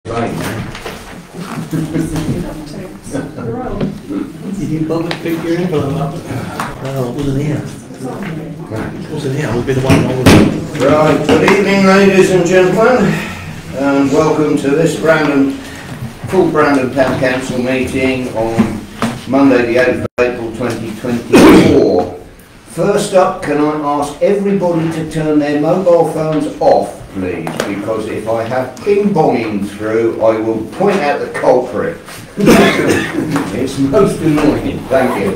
Right. You didn't bother to pick your envelope up? No, I wasn't here. I wasn't here, I would be the one I was. Right, good evening ladies and gentlemen, and welcome to this full Brandon Town Council meeting on Monday the 8th of April 2024. First up, can I ask everybody to turn their mobile phones off, please, because if I have ping-ponging through, I will point out the culprit. It's most annoying, thank you.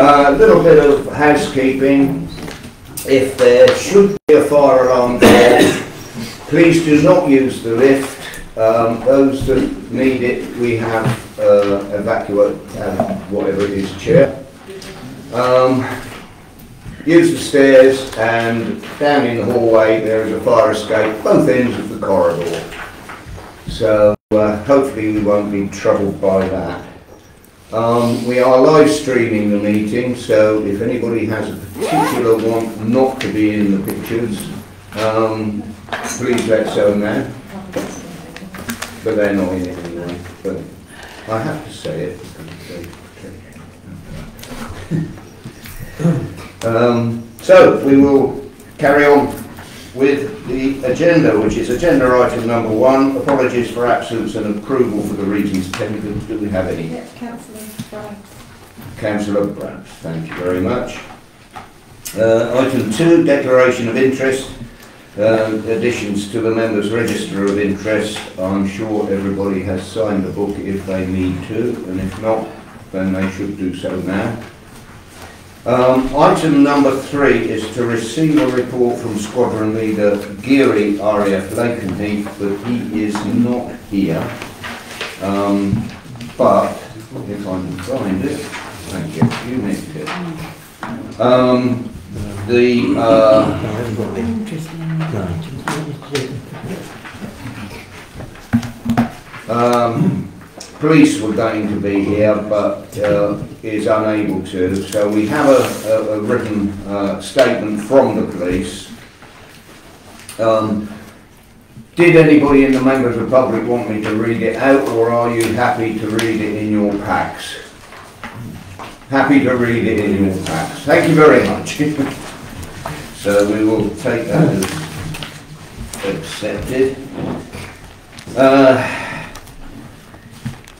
A little bit of housekeeping. If there should be a fire alarm call, please do not use the lift. Those that need it, we have evacuate, whatever it is, chair. Use the stairs, and down in the hallway there is a fire escape, both ends of the corridor. So hopefully we won't be troubled by that. We are live streaming the meeting, so if anybody has a particular want not to be in the pictures, please let so know. But they're not in it anyway. But I have to say it. So we will carry on with the agenda, which is agenda item number 1, apologies for absence and approval for the reasons tendered. Do we have any? Yes, Councillor Braggs. Councillor Braggs, thank you very much. Item 2, declaration of interest, additions to the members' register of interest. I'm sure everybody has signed the book if they need to, and if not, then they should do so now. Item number 3 is to receive a report from Squadron Leader Geary RAF Lakenheath, but he is not here. But if I can find it, thank you, you nicked it. Police were going to be here, but is unable to. So we have a written statement from the police. Did anybody in the members of the public want me to read it out, or are you happy to read it in your packs? Happy to read it in your packs. Thank you very much. So we will take that as accepted.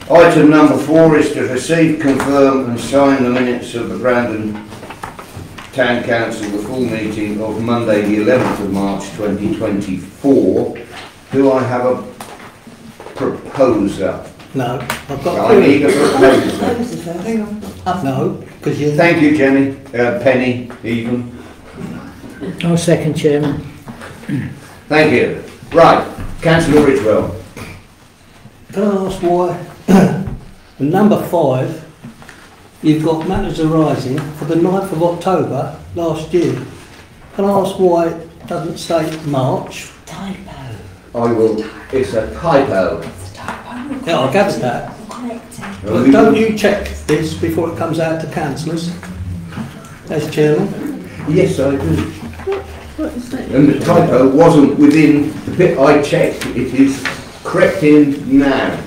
Item number 4 is to receive, confirm and sign the minutes of the Brandon Town Council, the full meeting of Monday the 11th of March 2024. Do I have a proposer? No, I've got I need a proposer. Hang on. No, because you... Thank you, Jenny. Penny, even. I'll second, Chairman. Thank you. Right, Councillor Ridgewell. Can I ask why, number 5, you've got matters arising for the 9th of October last year. Can I ask why it doesn't say March? Typo. I will. It's a typo. It's a typo. Yeah, I'll gather that. We'll correct it. But don't you check this before it comes out to councillors, as Chairman? Yes, I do. What is that? And the typo wasn't within the bit I checked. It is crept in now.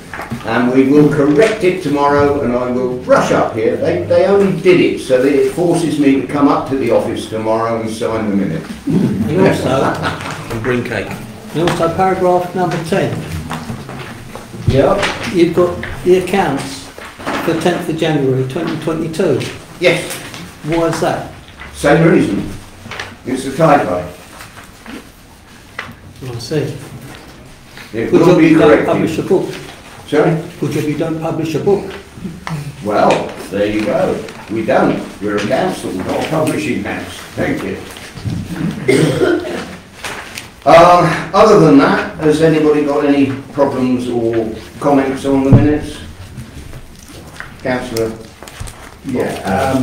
And we will correct it tomorrow, and I will rush up here. They only did it so that it forces me to come up to the office tomorrow and sign the minute. And also, and bring cake. And also paragraph number 10. Yep. You've got the accounts for 10th of January 2022. Yes. Why is that? Same reason. It's a typo. I see. It Good will job be you don't corrected. publish a book. Sorry? Good job you don't publish a book. Well, there you go. We don't. We're a council, not a publishing house. Thank you. Other than that, has anybody got any problems or comments on the minutes? Councillor? Yeah,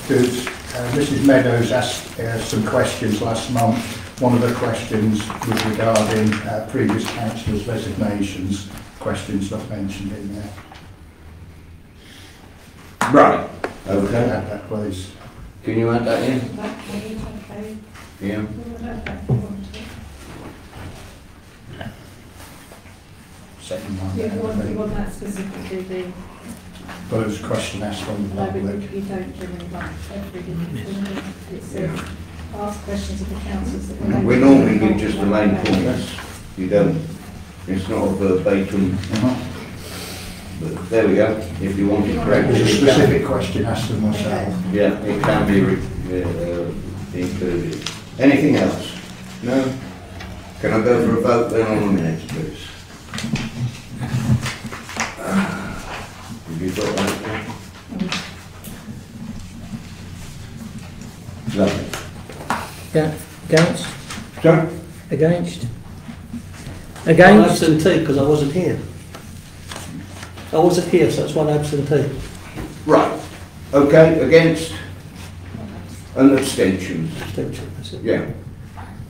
because Mrs Meadows asked some questions last month. One of the questions was regarding previous councillors' resignations, questions not mentioned in there. Right. Okay. Add that, please. Can you add that in? Okay. Yeah. second Monday. You of want April. that specifically the, But it was a question asked from the no, but public. you don't generally like every individual. It's ask questions of the councillors that relate. We normally give just the main points. You don't, it's not a verbatim, but there we go. If you want it It corrected, was a it can- specific question asked of myself. yeah, it can be included. Anything else? No? Can I go for a vote then on the minutes, please? Have you got that? Lovely. Against? Sorry? Against? I'm Against? absentee because I wasn't here. I wasn't here, so that's one absentee. Right. Okay, against? And abstentions. Abstention, that's it. Yeah.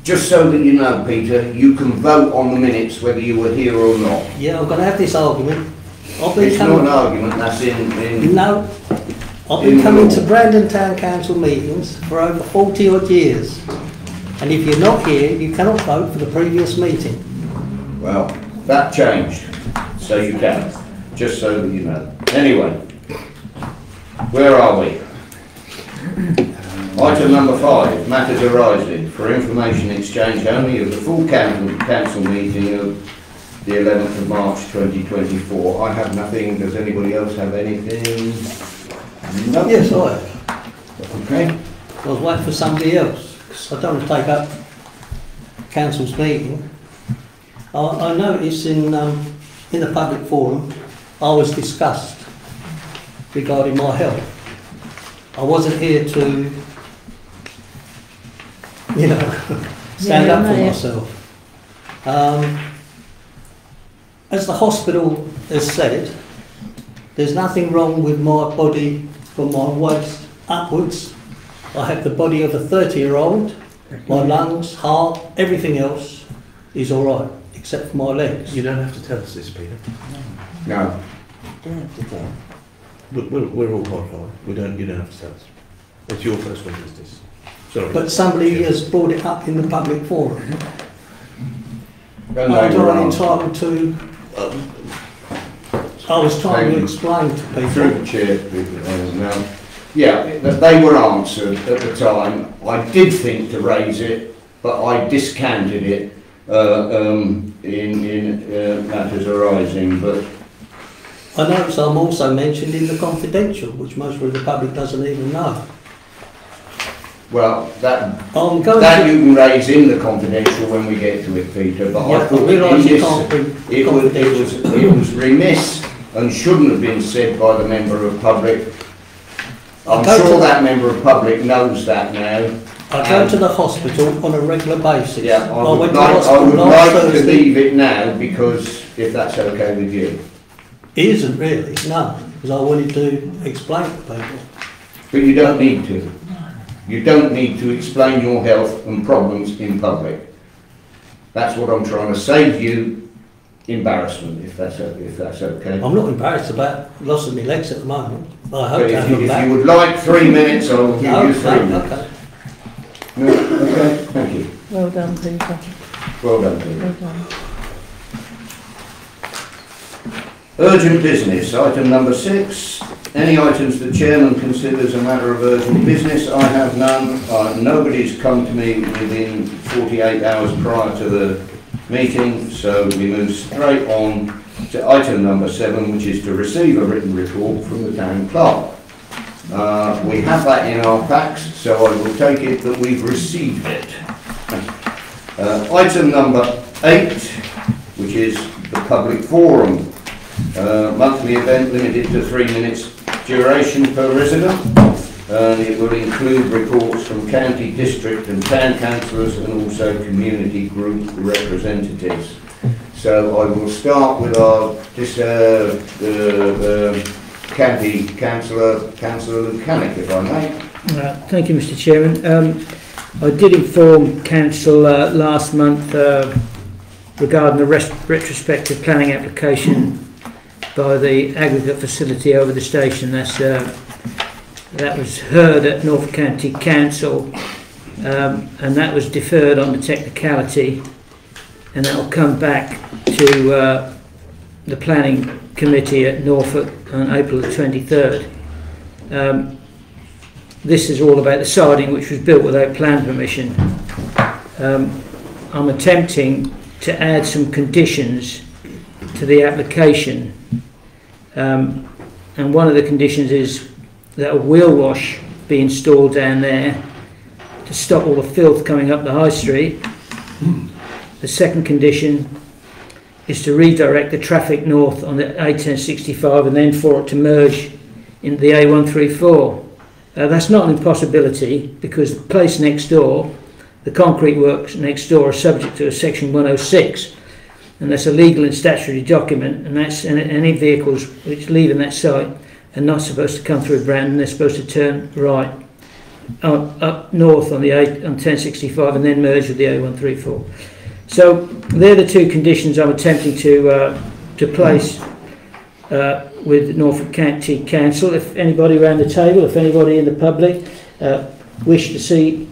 Just so that you know, Peter, you can vote on the minutes whether you were here or not. Yeah, I'm going to have this argument. I've been It's not an coming. argument, that's in No, I've in been coming law. to Brandon Town Council meetings for over 40 odd years. And if you're not here, you cannot vote for the previous meeting. Well, that changed, so you can, just so that you know. Anyway, where are we? Item number 5, matters arising for information exchange only of the full council meeting of the 11th of March 2024. I have nothing, does anybody else have anything? No? Yes, I have. Okay. I was waiting for somebody else, because I don't want to take up council's meeting. I noticed in the public forum, I was discussed regarding my health. I wasn't here to, you know, stand Yeah, up for no, yeah. myself. As the hospital has said, there's nothing wrong with my body from my waist upwards. I have the body of a 30-year-old. My lungs, heart, everything else is all right, except for my legs. You don't have to tell us this, Peter. No. We're all horrified. You don't have to tell us. It's your personal business. Sorry. But somebody has brought it up in the public forum. And I'm they were not on entitled to. I was trying to explain to through people. the chair, now. Yeah, they were answered at the time. I did think to raise it, but I discounted it in matters arising. But I notice I'm also mentioned in the confidential, which most of the public doesn't even know. well, that I'm going that to. you can raise in the confidential when we get to it, Peter. But Yeah, I thought I realise in you this, can't bring it was remiss and shouldn't have been said by the member of public. I'm I'll go sure to- that member of public knows that now. I go to the hospital on a regular basis. Yeah, I would went to like, I hospital would last like to Thursday. leave it now because if that's okay with you. It isn't really, no, because I wanted to explain to people. But you don't need to. You don't need to explain your health and problems in public. That's what I'm trying to save you embarrassment, if that's okay. I'm not embarrassed about loss of my legs at the moment. I hope But to if have you, them if back. you would like 3 minutes, I will give No, you 3 no, minutes. okay. No, okay, thank you. Well done, Peter. Well done, Peter. Well done. Urgent business, item number 6. Any items the chairman considers a matter of urgent business? I have none. Nobody's come to me within 48 hours prior to the meeting, so we move straight on to item number 7, which is to receive a written report from the town clerk. We have that in our packs, so I will take it that we've received it. Item number 8, which is the public forum. Monthly event limited to 3 minutes duration per resident. It will include reports from county, district and town councillors and also community group representatives. So I will start with our county councillor, Councillor Lucanik, if I may. Thank you, Mr. Chairman. I did inform Council last month regarding the retrospective planning application by the aggregate facility over the station. That was heard at North County Council, and that was deferred on the technicality, and that will come back to the planning committee at Norfolk on April the 23rd. This is all about the siding which was built without plan permission. I'm attempting to add some conditions to the application, and one of the conditions is that a wheel wash be installed down there to stop all the filth coming up the high street. The second condition is to redirect the traffic north on the A1065 and then for it to merge in the A134. That's not an impossibility because the place next door, the concrete works next door, are subject to a section 106, and that's a legal and statutory document, and that's any vehicles which leave in that site are not supposed to come through Brandon. They're supposed to turn right up north on the A1065 and then merge with the A134. So they're the two conditions I'm attempting to place with Norfolk County Council. If anybody around the table, if anybody in the public wish to see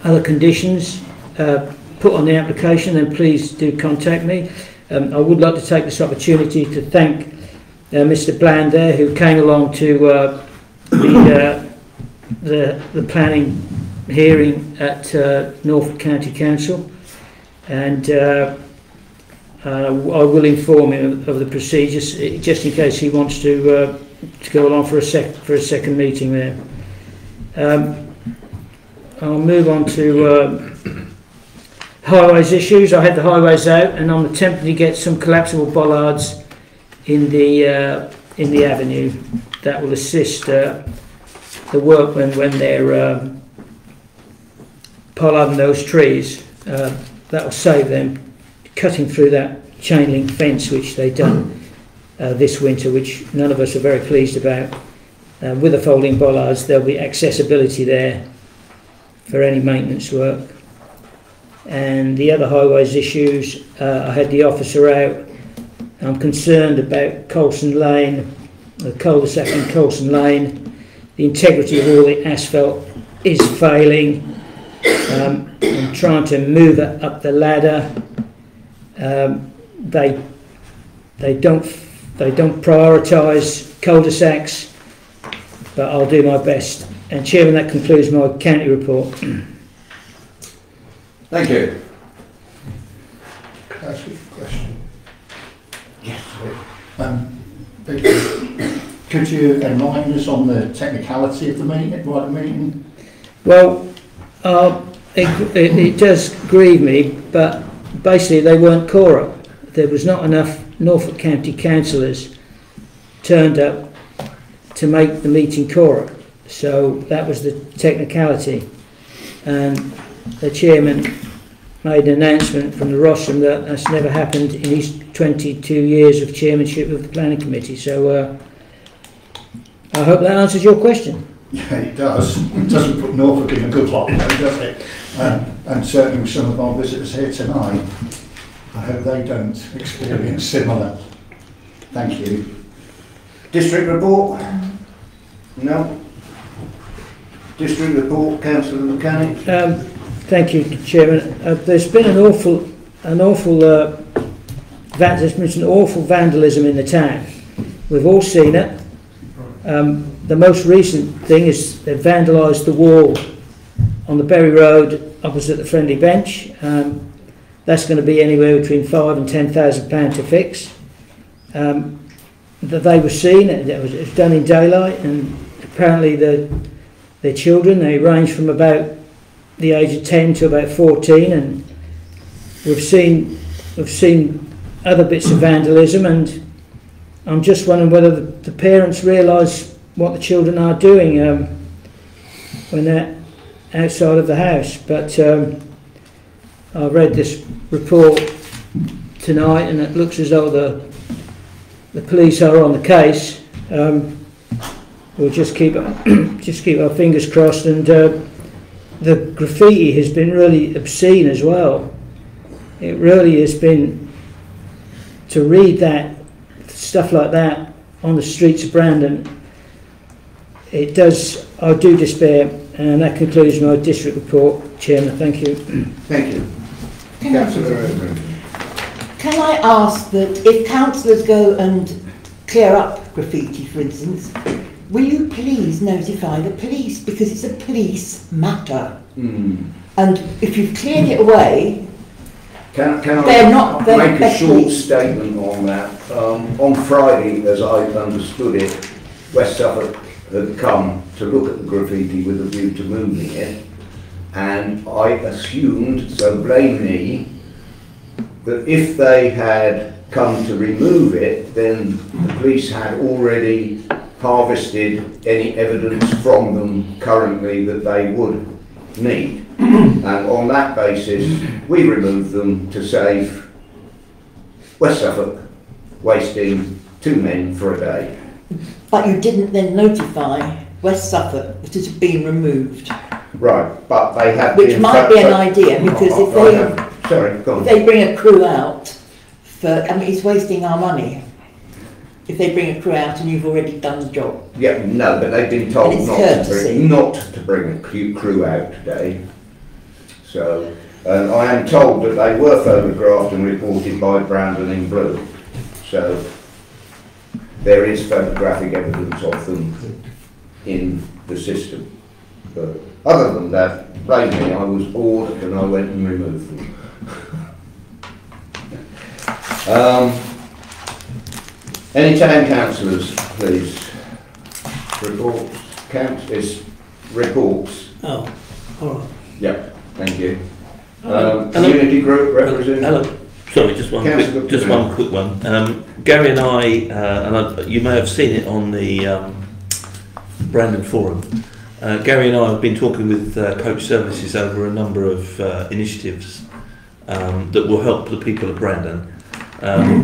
other conditions put on the application, then please do contact me. I would like to take this opportunity to thank Mr. Bland there, who came along to the planning hearing at Norfolk County Council, and I will inform him of the procedures just in case he wants to go along for a second meeting there. I'll move on to highways issues. I had the highways out, and I'm attempting to get some collapsible bollards in the avenue that will assist the workmen when they're pollarding those trees. That will save them cutting through that chain link fence which they've done this winter, which none of us are very pleased about. With the folding bollards, there'll be accessibility there for any maintenance work. And the other highways issues, I had the officer out. I'm concerned about Colson Lane, the cul-de-sac in Colson Lane. The integrity of all the asphalt is failing. I'm trying to move it up the ladder. They don't prioritise cul-de-sacs, but I'll do my best. And Chairman, that concludes my county report. Thank you. Can I ask you a question? Yes. Could you enlighten us on the technicality of the meeting? Well, it does grieve me, but basically they weren't quorum. There was not enough Norfolk County councillors turned up to make the meeting quorum. So that was the technicality. And the chairman made an announcement from the rostrum that that's never happened in his 22 years of chairmanship of the planning committee. So I hope that answers your question. Yeah, it does. It doesn't put Norfolk in a good light, does it? And certainly with some of our visitors here tonight, I hope they don't experience similar. Thank you. District report? No. District report, Councillor Mechanic. Thank you, Chairman. There's been there's been some awful vandalism in the town. We've all seen it. The most recent thing is they've vandalised the wall on the Berry Road opposite the Friendly Bench. That's going to be anywhere between £5,000 and £10,000 to fix. That they were seen, it was done in daylight, and apparently their children, they range from about the age of 10 to about 14, and we've seen other bits of vandalism, and I'm just wondering whether the parents realise what the children are doing when they're outside of the house. But I read this report tonight, and it looks as though the police are on the case. We'll just keep our fingers crossed. And the graffiti has been really obscene as well. It really has been, to read that stuff like that on the streets of Brandon, I do despair. And that concludes my district report, Chairman. Thank you. Thank you. Councillor Overend. Can Can I ask that if councillors go and clear up graffiti, for instance, will you please notify the police, because it's a police matter. And if you've cleared it away, Can they're I not make a best short police. statement on that? On Friday, as I understood it, West Suffolk had come to look at the graffiti with a view to moving it, and I assumed, so blame me, that if they had come to remove it, then the police had already harvested any evidence from them currently that they would need. And on that basis, we removed them to save West Suffolk wasting 2 men for a day. But you didn't then notify West Suffolk that it had been removed. Right, but they have Which been... might be an idea, because if Sorry, go on. they bring a crew out, I mean, it's wasting our money. If they bring a crew out and you've already done the job. Yeah, no, but they've been told And it's not to bring a crew out today. So, I am told that they were photographed and reported by Brandon in blue. So, there is photographic evidence of them in the system. But other than that, blame me, I was bored and I went and removed them. Any town councillors, please? Reports. Reports. Oh, all right. Yep, thank you. Hello. Community group representative. Hello. Sorry, just one Councillor quick one. Gary and I, you may have seen it on the Brandon Forum. Gary and I have been talking with Coach Services over a number of initiatives that will help the people of Brandon.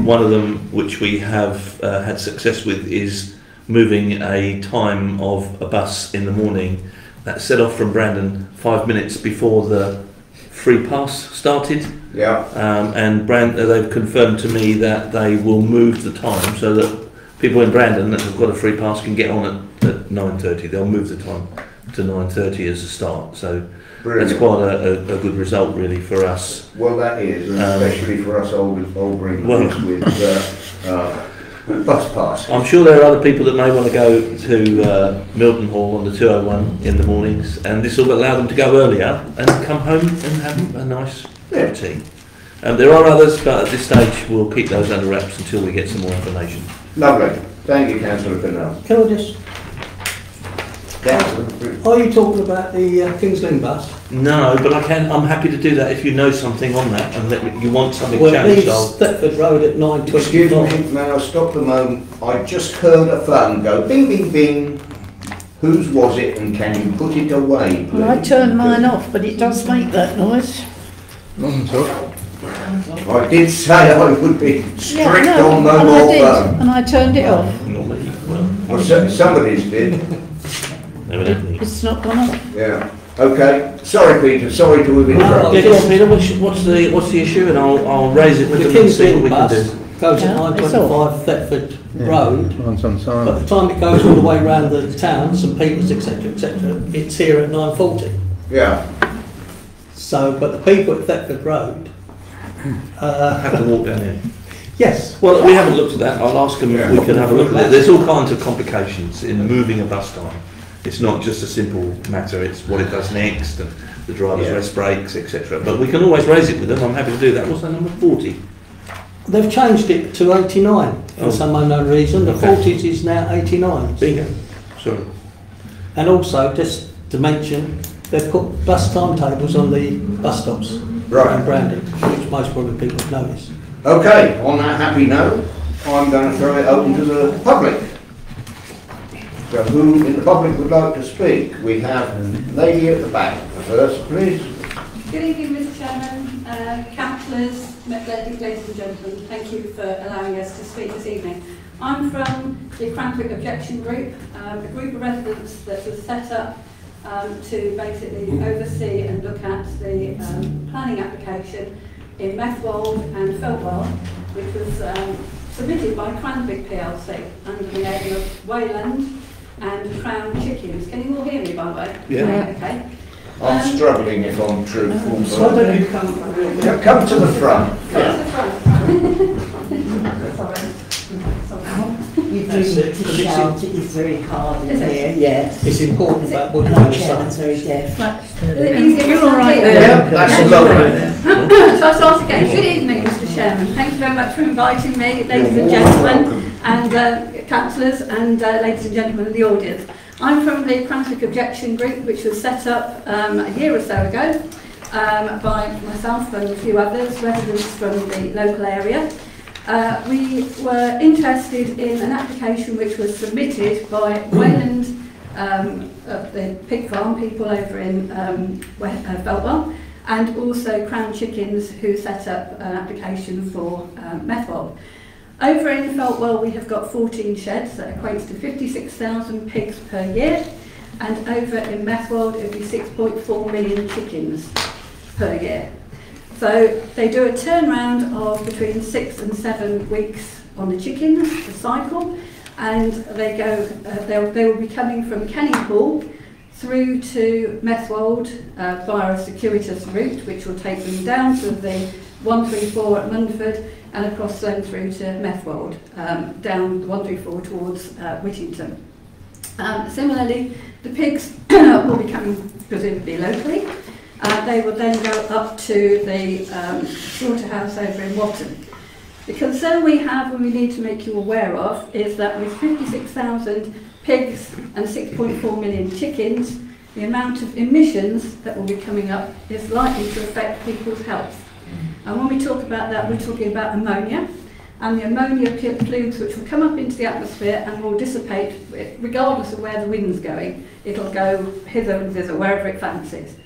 One of them, which we have had success with, is moving a time of a bus in the morning that set off from Brandon 5 minutes before the free pass started. Yeah. And they've confirmed to me that they will move the time so that people in Brandon that have got a free pass can get on at 9:30. They'll move the time to 9:30 as a start. So Brilliant. that's quite a good result, really, for us. Well, that is, and especially for us old Bringers Well- with bus pass. I'm sure there are other people that may want to go to Milton Hall on the 201 in the mornings, and this will allow them to go earlier and come home and have a nice cup of tea. There are others, but at this stage we'll keep those under wraps until we get some more information. Lovely. Thank you, Councillor Pennell. Can I just, are you talking about the Kings Lynn bus? No, but I'm happy to do that if you know something on that and you want something Well, it changed. leaves Thetford Road at Excuse 9:25. me, may I stop the moment? I just heard a phone go bing, bing, bing. Whose was it, and can you put it away, please? Well, I turned mine off, but it does make that noise. I did say I would be strict on and mobile I did, phone. and I turned it off. Normally, well, Well, somebody's did. evidently. It's not gone off. Yeah. Okay. Sorry, Peter. Sorry to have No, interrupted. Yeah, go on, Peter, what's the issue, and I'll raise it with The them and Kings see what Lynn we can bus do. goes at Yeah, it's all. 9:25 Thetford Road. Once on By time. the time it goes all the way around the town, St Peters, etc., it's here at 9:40. Yeah. So, but the people at Thetford Road, Have to walk down here. yes, Well, we haven't looked at that. I'll ask them if we can have a look at it. Yeah. There's all kinds of complications in moving a bus time. It's not just a simple matter, it's what it does next and the driver's Yeah. rest breaks, etc. But we can always raise it with them. I'm happy to do that. What's that number? 40? they've changed it to 89 for Oh. some unknown reason. The Okay. 40s is now 89. Bingo. Sorry. And also, just to mention, they've put bus timetables on the bus stops Right. around Brandon, which most probably people have noticed. Okay. On that happy note, I'm going to throw it open to the public. So who in the public would like to speak? We have a lady at the back first, please. Good evening, Mr Chairman, councillors, ladies and gentlemen. Thank you for allowing us to speak this evening. I'm from the Cranbrook Objection Group, a group of residents that was set up to basically oversee and look at the planning application in Methwold and Feltwell, which was submitted by Cranbrook PLC under the name of Wayland and Crown Chickens. Can you all hear me, by the way? Yeah. Okay. I'm struggling if I'm truthful. So but- don't you come? Come to the front. Come to the front. You do That's need it, to 'cause it's shout, it is very hard in Is it? here, yes. It's important that what And you're our doing. chairman's very deaf. You're all right there. Yeah, that's lovely. So I'll start again. Good evening, Mr Chairman. Thank you very much for inviting me, ladies and gentlemen, and councillors and ladies and gentlemen of the audience. I'm from the Cranswick Objection Group, which was set up a year or so ago by myself and a few others, residents from the local area. We were interested in an application which was submitted by Wayland, the pig farm people over in Feltwell, and also Crown Chickens, who set up an application for Methwold. Over in Feltwell we have got 14 sheds, that equates to 56,000 pigs per year, and over in Methwold it would be 6.4 million chickens per year. So they do a turnaround of between 6 and 7 weeks on the chickens, the cycle, and they go. They will be coming from Kennypool through to Methwold via a circuitous route, which will take them down to the 134 at Munford and across them through to Methwold, down the 134 towards Whittington. Similarly, the pigs will be coming presumably locally. They will then go up to the slaughterhouse over in Watton. The concern we have, and we need to make you aware of, is that with 56,000 pigs and 6.4 million chickens, the amount of emissions that will be coming up is likely to affect people's health. And when we talk about that, we're talking about ammonia, and the ammonia plumes which will come up into the atmosphere and will dissipate regardless of where the wind's going. It'll go hither and thither, wherever it fancies.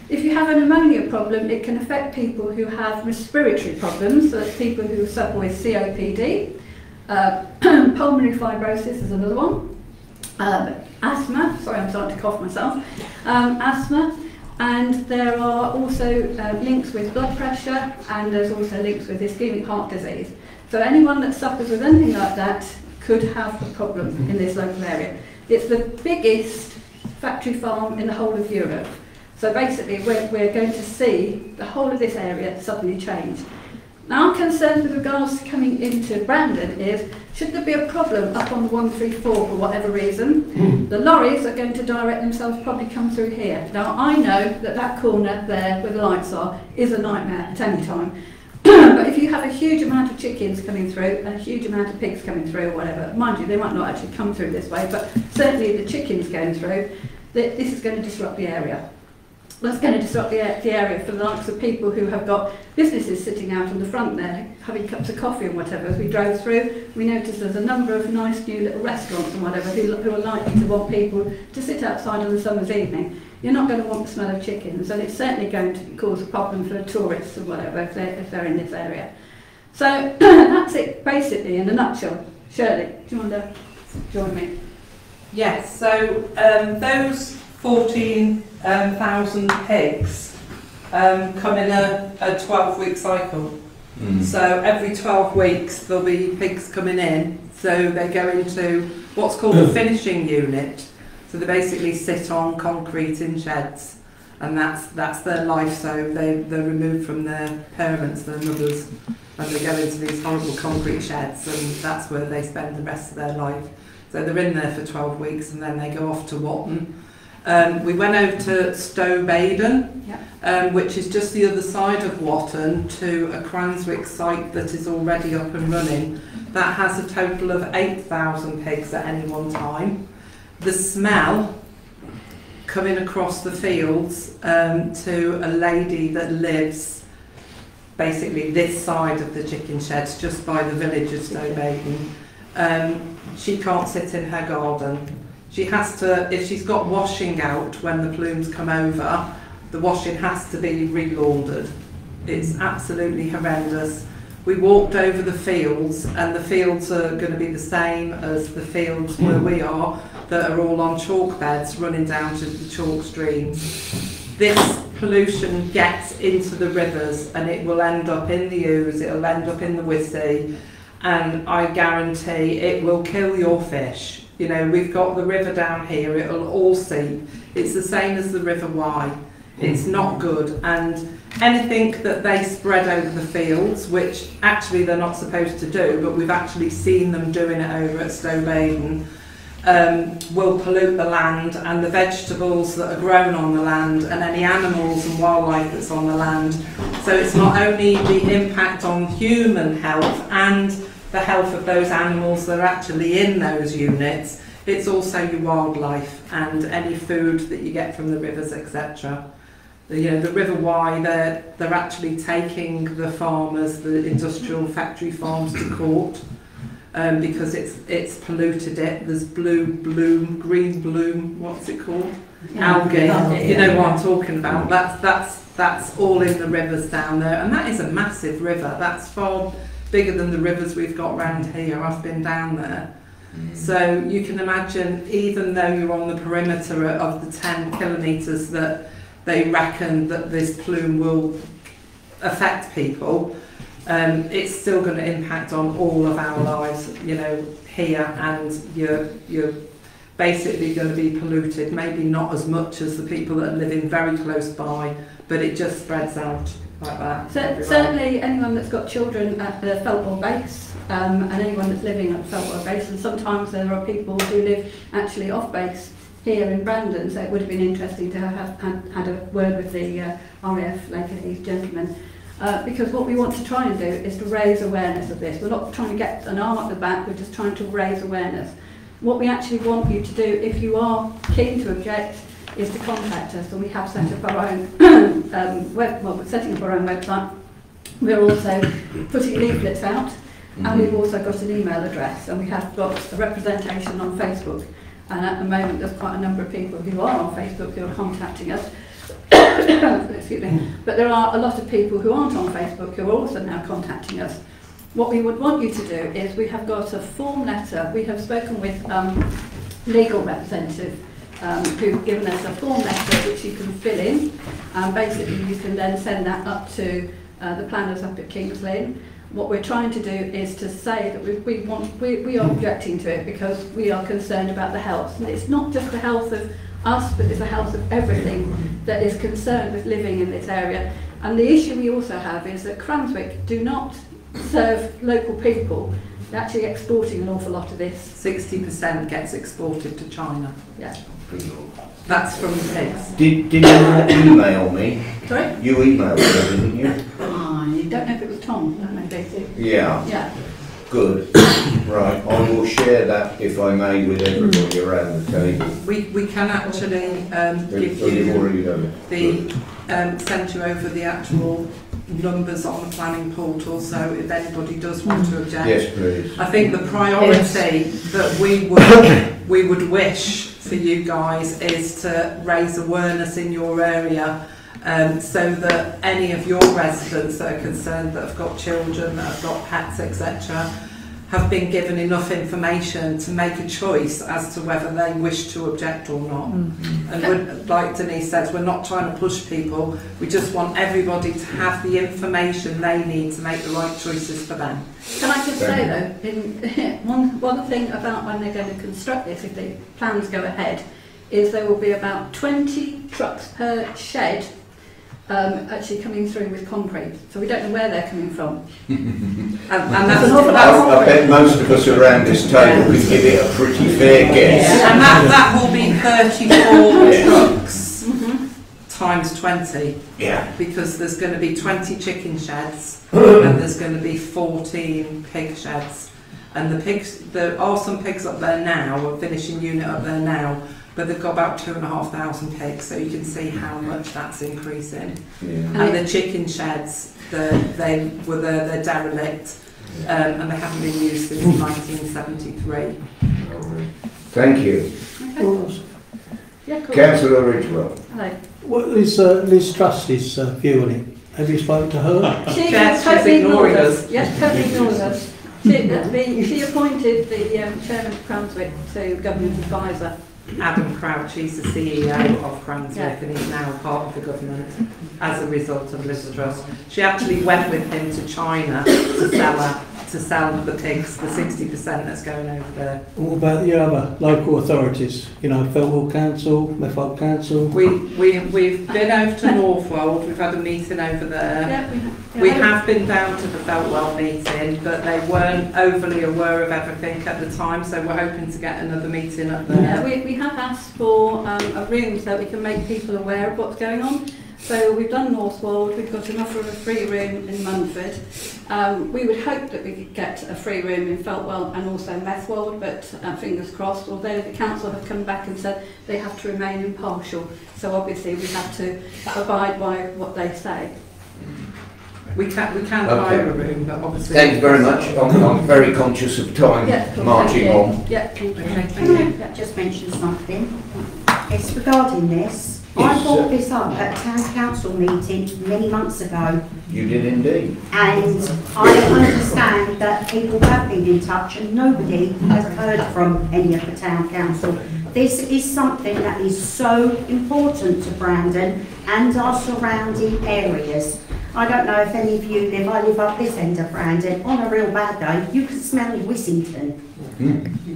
If you have an ammonia problem, it can affect people who have respiratory problems, so that's people who suffer with COPD, pulmonary fibrosis is another one, asthma, sorry I'm starting to cough myself, asthma, and there are also links with blood pressure, and there's also links with ischemic heart disease. So anyone that suffers with anything like that could have a problem in this local area. It's the biggest factory farm in the whole of Europe. So basically we're going to see the whole of this area suddenly change. Now our concern with regards to coming into Brandon is, should there be a problem up on the 134 for whatever reason, the lorries are going to direct themselves, probably come through here. Now I know that that corner there where the lights are is a nightmare at any time. But if you have a huge amount of chickens coming through, a huge amount of pigs coming through, or whatever, mind you, they might not actually come through this way, but certainly the chickens going through, this is going to disrupt the area. That's going to disrupt the area for the likes of people who have got businesses sitting out on the front there, having cups of coffee and whatever. As we drove through, we noticed there's a number of nice new little restaurants and whatever who are likely to want people to sit outside on a summer's evening. You're not going to want the smell of chickens, and it's certainly going to cause a problem for tourists or whatever if they're in this area. So that's it basically in a nutshell. Shirley, do you want to join me? Yes, so those 14,000 pigs come in a 12-week cycle. So every 12 weeks there'll be pigs coming in, so they go into what's called a finishing unit. So they basically sit on concrete in sheds, and that's their life. So they're removed from their parents, their mothers, and they go into these horrible concrete sheds, and that's where they spend the rest of their life. So they're in there for 12 weeks and then they go off to Watton. We went over to Stowe Baden, which is just the other side of Watton, to a Cranswick site that is already up and running. That has a total of 8,000 pigs at any one time. The smell coming across the fields to a lady that lives basically this side of the chicken sheds, just by the village of Stowe Baden. She can't sit in her garden. She has to, if she's got washing out when the plumes come over, the washing has to be re-laundered. It's absolutely horrendous. We walked over the fields, and the fields are going to be the same as the fields where we are, that are all on chalk beds running down to the chalk streams. This pollution gets into the rivers, and it will end up in the Ouse, it'll end up in the Wissey, and I guarantee it will kill your fish. You know, we've got the river down here, it'll all seep. It's the same as the River Wye. It's not good, and anything that they spread over the fields, which actually they're not supposed to do, but we've actually seen them doing it over at Stowe Baden, will pollute the land, and the vegetables that are grown on the land, and any animals and wildlife that's on the land. So it's not only the impact on human health and the health of those animals that are actually in those units, it's also your wildlife and any food that you get from the rivers, etc. You know, the River Wye, they're actually taking the farmers, the industrial factory farms, to court. Because it's polluted it. There's green bloom, what's it called? Algae. You know what I'm talking about. That's all in the rivers down there, and that is a massive river. That's far bigger than the rivers we've got around here. I've been down there. So you can imagine, even though you're on the perimeter of the 10 kilometres that they reckon that this plume will affect people, it's still going to impact on all of our lives, you know, here, and you're basically going to be polluted, maybe not as much as the people that are living very close by, but it just spreads out like that. Certainly anyone that's got children at the Feltwell base, and anyone that's living at the Feltwell base, and sometimes there are people who live actually off base here in Brandon, so it would have been interesting to have had a word with the RAF Laker Heath gentlemen. Because what we want to try and do is to raise awareness of this. We're not trying to get an arm up the back, we're just trying to raise awareness. What we actually want you to do, if you are keen to object, is to contact us, and we have set up our own we're setting up our own website. We're also putting leaflets out, and we've also got an email address, and we have got a representation on Facebook. And at the moment there's quite a number of people who are on Facebook who are contacting us. Excuse me. But there are a lot of people who aren't on Facebook who are also now contacting us. What we would want you to do is, we have got a form letter. We have spoken with legal representative who've given us a form letter which you can fill in. Basically you can then send that up to the planners up at Kings Lynn. What we're trying to do is to say that we are objecting to it because we are concerned about the health. And it's not just the health of us, but it's the health of everything that is concerned with living in this area. And the issue we also have is that Cranswick do not serve local people. They're actually exporting an awful lot of this. 60% gets exported to China. Yeah. That's from the pigs. Did you email me? Sorry? You emailed me, didn't you? I don't know if it was Tom, that may be. Yeah. Yeah. Good. Right, I will share that, if I may, with everybody around the table. We can actually give You've you already done it. send you over the actual numbers on the planning portal, so if anybody does want to object. Yes, please. I think the priority that we would wish for you guys is to raise awareness in your area, so that any of your residents that are concerned, that have got children, that have got pets, etc., have been given enough information to make a choice as to whether they wish to object or not. And like Denise says, we're not trying to push people, we just want everybody to have the information they need to make the right choices for them. Can I just say though, one thing about when they're going to construct this, if the plans go ahead, is there will be about 20 trucks per shed actually coming through with concrete. So we don't know where they're coming from. and that's I bet most of us around this table can give it a pretty fair guess. Yeah. And that will be 34 trucks times 20. Yeah. Because there's going to be 20 chicken sheds and there's going to be 14 pig sheds. And the pigs, there are some pigs up there now, a finishing unit up there now, but they've got about 2,500 pigs, so you can see how much that's increasing. Yeah. And the chicken sheds, they're derelict, and they haven't been used since 1973. Thank you. Okay. Yeah, cool. Councillor Ridgewell. Hello. What is Liz Truss's view on it? Have you spoken to her? She Yes, totally she's ignoring us. Yes, totally ignores us. She appointed the chairman of Cranswick to government advisor. Adam Crouch, he's the CEO of Cranswick, Yeah. and he's now part of the government as a result of Liz Truss. She actually went with him to China to to sell the pigs, the 60% that's going over there. And what about the other local authorities? You know, Felwell Council, Meffolk Council? We've been over to Northwold, we've had a meeting over there. Yeah, We have been down to the Feltwell meeting, but they weren't overly aware of everything at the time, so we're hoping to get another meeting up there. Yeah, we have asked for a room so that we can make people aware of what's going on. So we've done Northwold, we've got an offer of a free room in Munford. We would hope that we could get a free room in Feltwell and also Methwold, but fingers crossed, although the council have come back and said they have to remain impartial. So obviously we have to abide by what they say. We can hire a room, but obviously... Thank you very much. I'm very conscious of time, Yeah, cool, marching thank you. on. Yeah, thank you. Okay, Thank you. thank Yeah. Just mention something. It's regarding this. Yes, I brought this up at a town council meeting many months ago, You did indeed. and I understand that people have been in touch and nobody has heard from any of the town council. This is something that is so important to Brandon and our surrounding areas. I don't know if any of you live, I live up this end of Brandon. On a real bad day, you can smell Wissington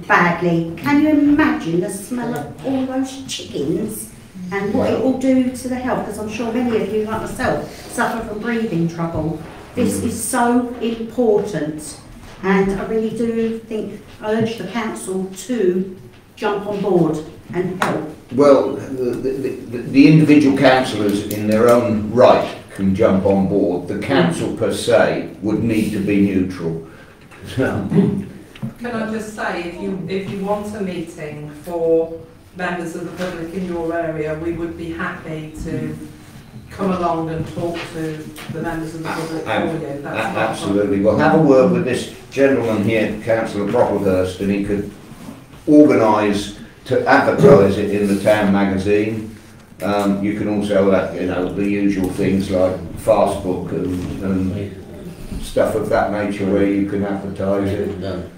badly. Can you imagine the smell of all those chickens and what it will do to the health? Because I'm sure many of you, like myself, suffer from breathing trouble. This is so important, and I really do urge the council to jump on board and help. Well, the individual councillors in their own right can jump on board. The council per se would need to be neutral. Can I just say, if you want a meeting for members of the public in your area, we would be happy to come along and talk to the members of the public for you. That's not a Absolutely. We'll have a word with this gentleman here, Councillor Brocklehurst, and he could organise to advertise it in the town magazine. You can also have, you know, the usual things like Fastbook and stuff of that nature where you can advertise it.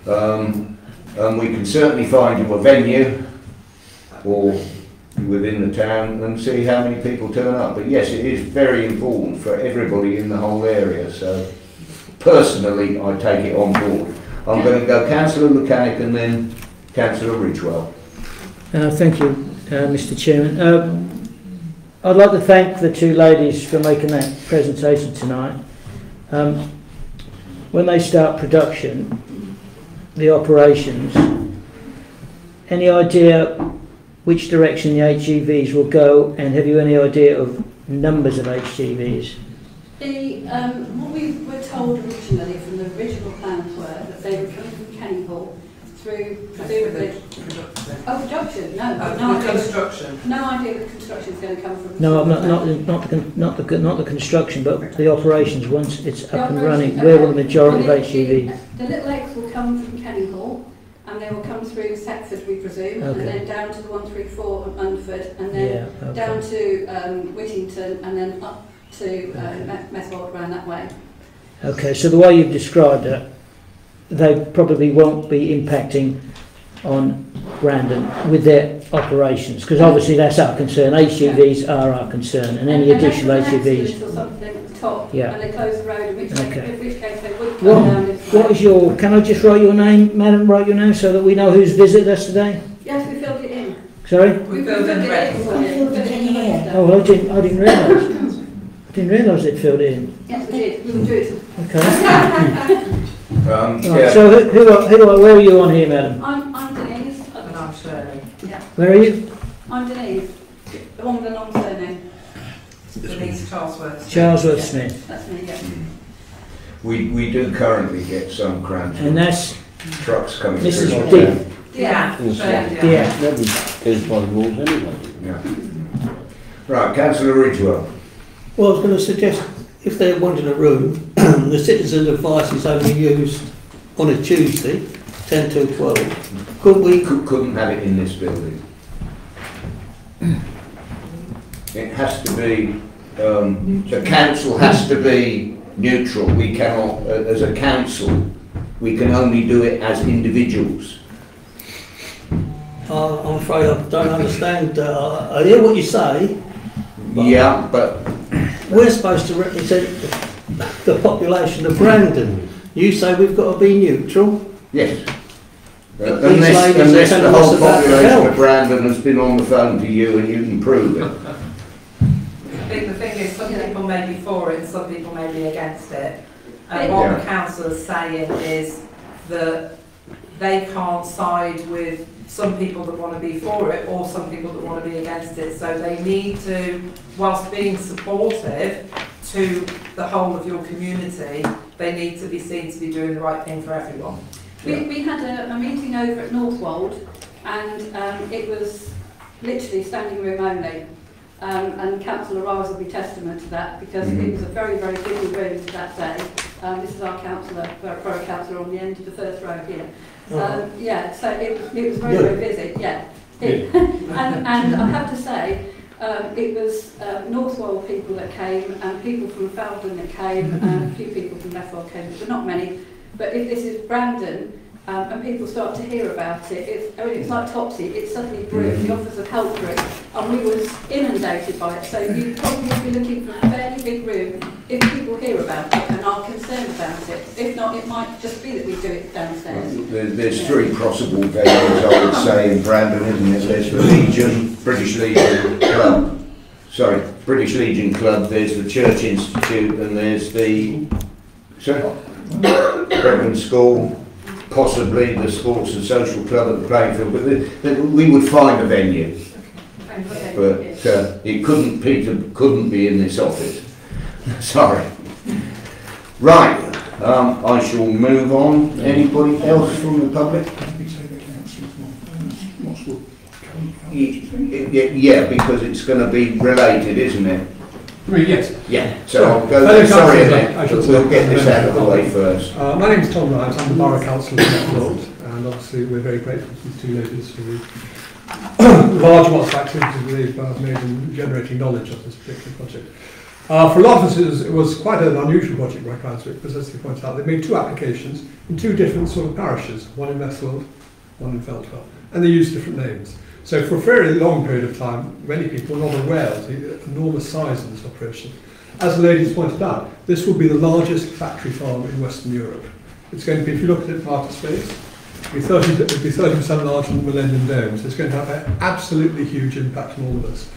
And we can certainly find you a venue or within the town and see how many people turn up. But yes, it is very important for everybody in the whole area. So personally, I take it on board. I'm going to go Councillor Mechanic and then Councillor Ridgewell. Thank you, Mr. Chairman. I'd like to thank the two ladies for making that presentation tonight. When they start production, the operations, any idea which direction the HGVs will go, and have you any idea of numbers of HGVs? What we were told originally from the original plans were that they would come from Kennyhall through presumably... Oh, production? No, construction. No idea that construction is going to come from... No, not the construction, but the operations. Once it's The up and operations, running, where will okay. the majority of HGVs? The little eggs will come from Kennyhall, and they will come through Setford, we presume, and Okay. then down to the 134 at Munford, and then okay. down to Whittington, and then up to Methwold around that way. Okay, so the way you've described it, they probably won't be impacting on Brandon with their operations, because obviously that's our concern. HGVs are our concern, and any additional HGVs. Or something at the top, Yeah. and they close the road, in which, Okay. in which case they would go down this What way. is your? Can I just write your name, madam? Write your name so that we know who's visited us today. Yes, we filled it in. Sorry. We filled in ready. Oh, I didn't realise. I didn't realise it filled it in. Yes, we did. We will do it. Okay. Yeah. Right, so where are you on here, madam? I'm Denise. And I'm Shirley. Yeah, Where are you? I'm Denise. The one with the long surname. Denise Charlesworth. Charlesworth Yeah, Smith. That's me, yeah. We do currently get some cramped And that's trucks coming Mrs. through. D. Yeah. Yeah. Nobody goes by the rules anyway. Yeah. Right, Councillor Ridgewell. Well, I was going to suggest, if they wanted a room, the citizen advice is only used on a Tuesday, 10 till 12. Could we... Couldn't have it in this building. It has to be, the council has to be neutral. We cannot, as a council, we can only do it as individuals. I'm afraid I don't understand. I hear what you say. Yeah, but We're supposed to represent the population of Brandon. You say we've got to be neutral? Yes. But these ladies are Unless the telling us whole about the population health. of Brandon has been on the phone to you and you can prove it. I think the thing is, some people may be for it and some people may be against it. And what the council is saying is that they can't side with some people that want to be for it or some people that want to be against it. So they need to, whilst being supportive to the whole of your community, they need to be seen to be doing the right thing for everyone. We had a meeting over at Northwold, and it was literally standing room only. And Councillor Riles will be testament to that, because it was a very, very busy room that day. This is our councillor, borough councillor on the end of the first row here. Yeah, so it was very, very busy, yeah. And I have to say, it was Northwold people that came, and people from Feldon that came, and a few people from Bethwell came, but not many. But if this is Brandon, and people start to hear about it, it's like Topsy, it's suddenly grew, the Offers of Help group, and we were inundated by it. So you'd probably be looking for a fairly big room if people hear about it and are concerned about it. If not, it might just be that we do it downstairs. There's three possible venues, I would say, in Brandon, isn't it? There's the Legion, British Legion Club. Sorry, British Legion Club, there's the Church Institute, and there's the Brethren School, possibly the Sports and Social Club at the playing field, but we would find a venue. But it couldn't, Peter couldn't be in this office. Sorry. Right, I shall move on. Anybody else from the public? Yeah, because it's going to be related, isn't it? Yes. Yeah, so I'll go, sorry Annette, but we'll get this out of the way first. My name is Tom Wright, I'm the Borough Councillor of Northwold, and obviously we're very grateful to these two ladies for the large amounts of activities they've made in generating knowledge of this particular project. For a lot of us it was quite an unusual project by Cranswick, because as they pointed out, they made two applications in two different sort of parishes, one in Westfield, one in Feldwell, and they used different names. So for a very long period of time, many people were not aware of the enormous size of this operation. As the ladies pointed out, this will be the largest factory farm in Western Europe. It's going to be, if you look at it part of space, it'll be 30% larger than Millennium Dome, so it's going to have an absolutely huge impact on all of us.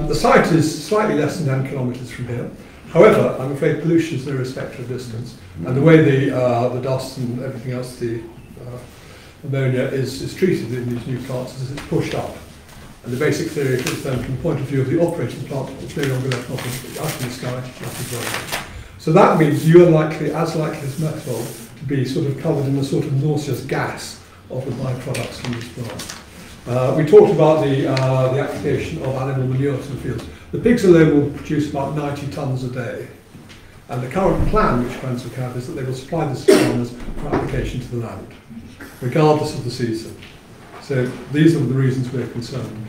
The site is slightly less than 10 kilometres from here. However, I'm afraid pollution is no respecter of distance, and the way the dust and everything else, the ammonia is treated in these new plants is it's pushed up. And the basic theory is then from the point of view of the operating plant, it's no longer left nothing up in the sky, nothing going. So that means you are likely, as likely as methanol, to be sort of covered in the sort of nauseous gas of the byproducts from this plant. We talked about the application of animal manure to the fields. The pigs alone will produce about 90 tonnes a day. And the current plan which Cranswick have is that they will supply this to farmers for application to the land, regardless of the season. So these are the reasons we're concerned.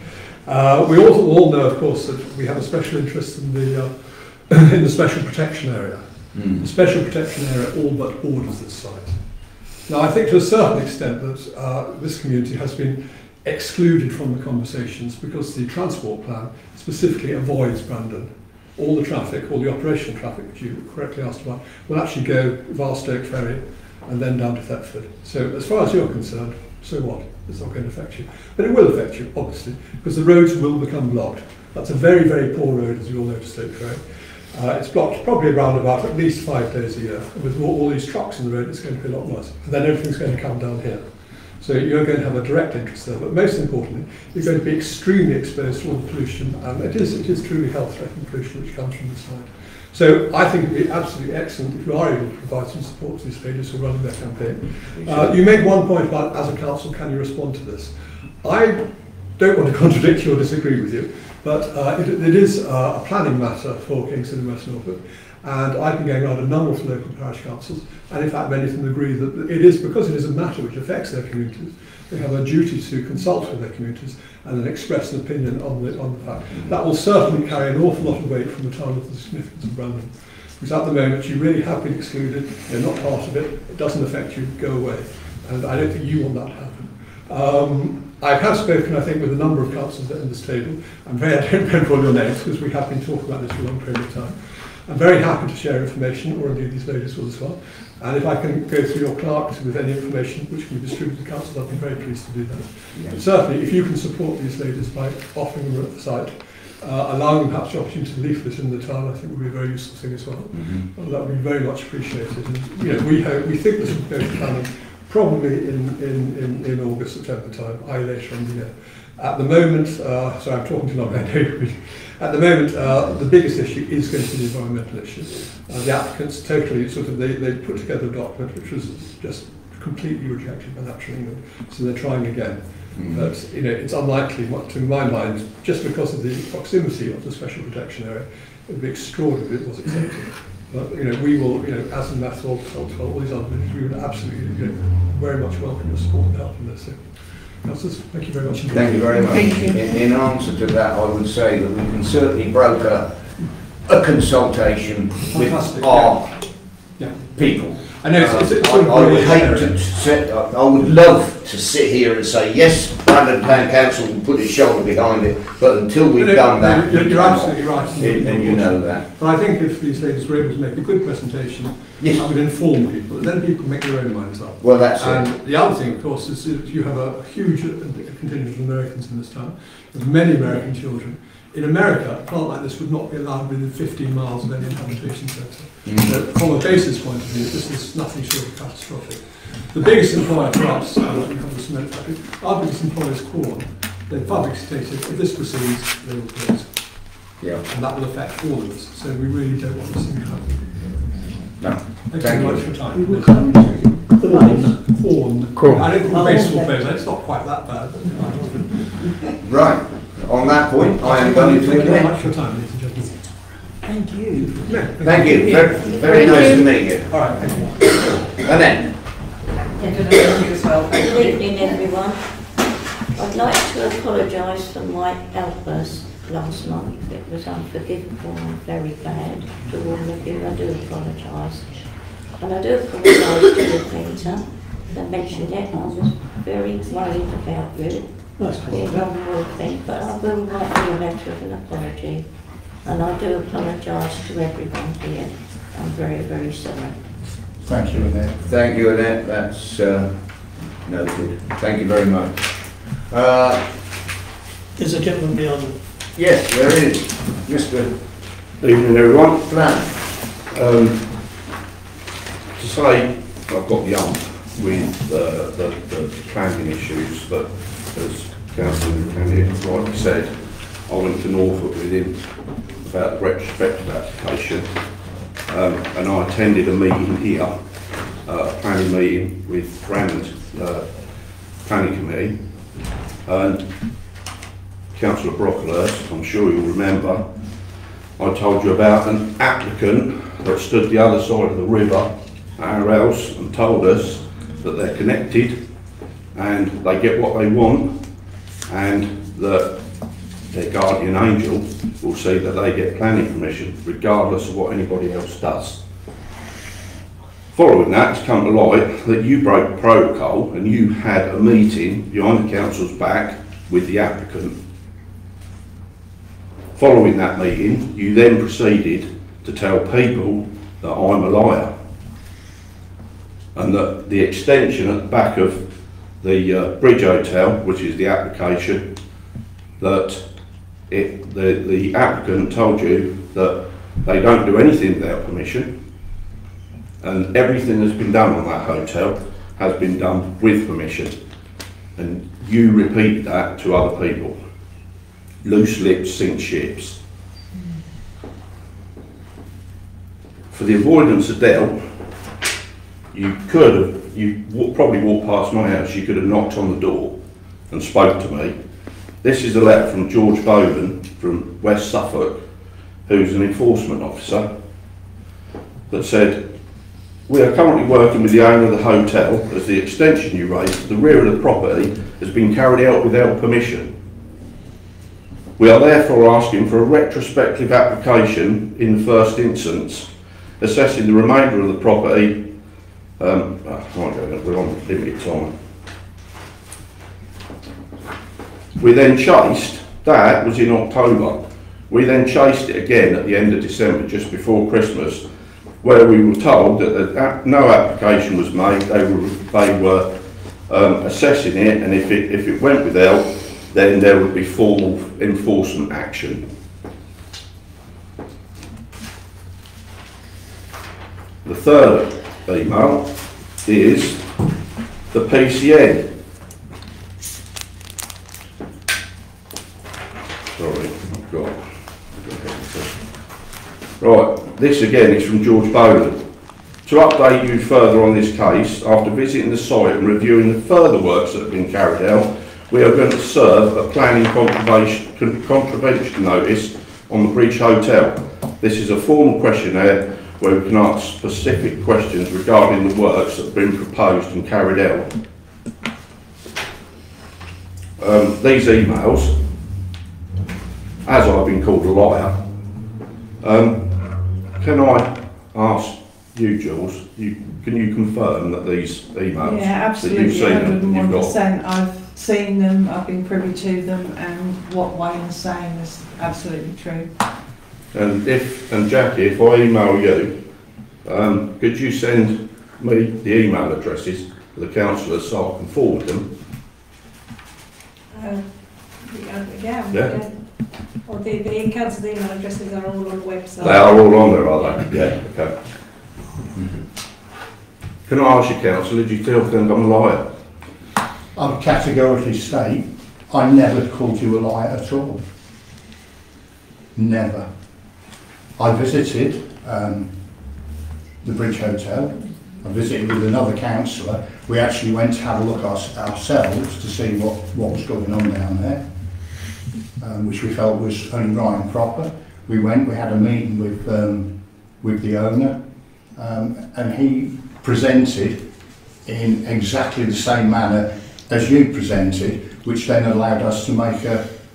We also all know, of course, that we have a special interest in the special protection area. The special protection area all but borders this site. Now, I think to a certain extent that this community has been excluded from the conversations because the transport plan specifically avoids Brandon. All the traffic, all the operational traffic, which you correctly asked about, will actually go via Stoke Ferry and then down to Thetford. So as far as you're concerned, so what? It's not going to affect you. But it will affect you, obviously, because the roads will become blocked. That's a very, very poor road, as you all know, to Stoke Ferry. It's blocked probably around about at least 5 days a year. With all these trucks in the road, it's going to be a lot worse. And then everything's going to come down here. So you're going to have a direct interest there. But most importantly, you're going to be extremely exposed to all the pollution. And it is truly health-threatening pollution which comes from this site. So I think it would be absolutely excellent if you are able to provide some support to these ladies who are running their campaign. You made one point about, as a council, can you respond to this? I don't want to contradict you or disagree with you, but it is a planning matter for Kingston and West Norfolk, and I've been going around a number of local parish councils, and in fact many of them agree that it is, because it is a matter which affects their communities, they have a duty to consult with their communities and then express an opinion on the fact. That will certainly carry an awful lot of weight from the time of the significance of Brandon. Because at the moment you really have been excluded, you're not part of it, it doesn't affect you, go away. And I don't think you want that to happen. I have spoken, I think, with a number of councillors at this table. I don't remember all your names because we have been talking about this for a long period of time. I'm very happy to share information, or indeed these ladies will as well. And if I can go through your clerks with any information which can be distributed to council, I'd be very pleased to do that. But certainly, if you can support these ladies by offering them at the site, allowing them perhaps the opportunity to leaflet in the town, I think would be a very useful thing as well. And that would be very much appreciated. And, you know, we think this will go to planning probably in August, September time, later in the year. At the moment, sorry, I'm talking to long at the moment, the biggest issue is going to be the environmental issue. The applicants totally they put together a document which was just completely rejected by Natural England, so they're trying again. But you know, it's unlikely, to my mind, just because of the proximity of the special protection area, it would be extraordinary if it was accepted. But you know, we will, you know, as in Math, all these other things, we would absolutely, you know, very much welcome your support and help in this. So, councillors, thank you very much. Thank you very much. In answer to that, I would say that we can certainly broker a consultation with our people. I know it's I would hate to sit, I would love to sit here and say, yes, Brandon Town Council will put its shoulder behind it, but until we've done that, you're absolutely right. And you know that. But I think if these ladies were able to make a good presentation, I would inform people, and then people make their own minds up. Well, that's it. And the other thing, of course, is that you have a huge contingent of Americans in this town, with many American children. In America, a plant like this would not be allowed within 15 miles of any habitation centre. So from a basis point of view, this is nothing short of catastrophic. The biggest employer for us, we have the cement factory, our biggest employer is Corn. They've publicly stated, if this proceeds, they will close. And that will affect all of us. So we really don't want this thing to happen. No. Thank you very much for your time. Corn. I don't think baseball players, it's not quite that bad. Right. On that point, I am going to Thank you very much for your time, ladies and gentlemen. Thank you. Thank you. Very nice to meet you. All right, thank you. Annette. Good evening, everyone. I'd like to apologise for my outburst last month. It was unforgivable and very bad to all of you. I do apologise. And I do apologise to the painter that mentioned it. I was very worried about you. Being on the thing, but I will write you a letter of an apology. And I do apologise to everyone here. I'm very, very sorry. Thank you, Annette. Thank you, Annette. That's noted. Thank you very much. There's a gentleman behind you. Yes, there is. Mr. Evening, everyone. Plan. To say I've got the ump with the planning issues, but as Councillor Candy rightly said, I went to Norfolk with him about the retrospective application, and I attended a meeting here, a planning meeting with Brandon's planning committee, and Councillor Brocklehurst, I'm sure you'll remember, I told you about an applicant that stood the other side of the river, our house, and told us that they're connected and they get what they want, and that their guardian angel will see that they get planning permission regardless of what anybody else does. Following that, it's come to light that you broke protocol and you had a meeting behind the council's back with the applicant. Following that meeting, you then proceeded to tell people that I'm a liar, and that the extension at the back of the Bridge Hotel, which is the application, that the applicant told you that they don't do anything without permission, and everything that's been done on that hotel has been done with permission, and you repeated that to other people. Loose lips sink ships. For the avoidance of doubt, you probably walked past my house, you could have knocked on the door and spoke to me. This is a letter from George Bowden from West Suffolk, who's an enforcement officer, that said, we are currently working with the owner of the hotel as the extension you raised to the rear of the property has been carried out without permission. We are therefore asking for a retrospective application in the first instance, assessing the remainder of the property. We're on limited time. We then chased, that was in October, We then chased it again at the end of December, just before Christmas, where we were told that no application was made. They were assessing it, and if it went without, then there would be formal enforcement action. The third email is the PCN. Sorry, I've got. Right, this again is from George Boland. To update you further on this case, after visiting the site and reviewing the further works that have been carried out, we are going to serve a planning contravention notice on the Bridge Hotel. This is a formal questionnaire where we can ask specific questions regarding the works that have been proposed and carried out. These emails, as I've been called a liar, can I ask you, Jules, can you confirm that these emails, yeah, absolutely, that you've seen them, 100%, I've seen them, I've been privy to them, and what Wayne's saying is absolutely true. And Jackie, if I email you, could you send me the email addresses for the councillors so I can forward them? Yeah. Or the council email addresses are all on the website. They are all on there, are they? Yeah, okay. Can I ask you, councillor, do you still think I'm a liar? I would categorically state I never called you a liar at all. Never. I visited the Bridge Hotel. I visited with another councillor. We actually went to have a look ourselves to see what was going on down there, which we felt was only right and proper. We went, we had a meeting with the owner, and he presented in exactly the same manner as you presented, which then allowed us to make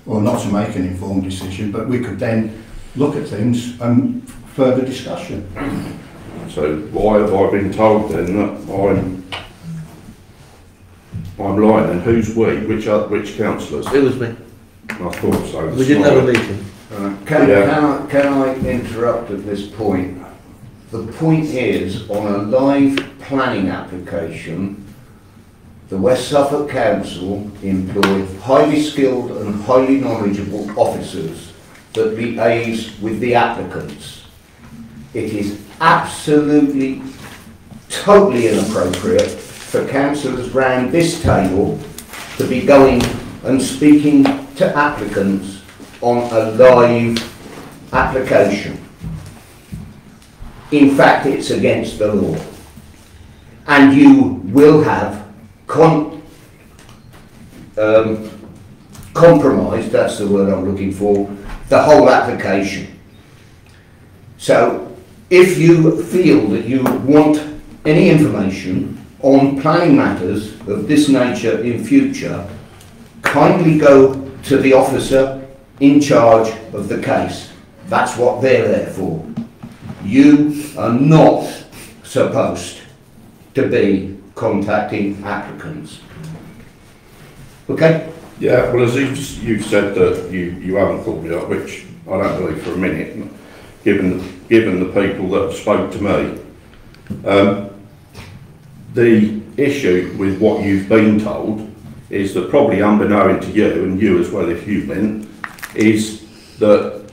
not to make an informed decision, but we could then look at things and further discussion. So why have I been told then that I'm lying? And who's we? Which councillors? It was me. I thought so. We didn't have a meeting. Can I interrupt at this point? The point is, on a live planning application, the West Suffolk Council employ highly skilled and highly knowledgeable officers that liaise with the applicants. It is absolutely, totally inappropriate for councillors round this table to be going and speaking to applicants on a live application. In fact, it's against the law. And you will have compromised, that's the word I'm looking for, the whole application. So if you feel that you want any information on planning matters of this nature in future, kindly go to the officer in charge of the case. That's what they're there for. You are not supposed to be contacting applicants. Okay? Yeah, well, as you've said that you haven't called me up, which I don't believe for a minute, given the people that have spoke to me. The issue with what you've been told is that, probably unbeknown to you, and you as well if you've been, is that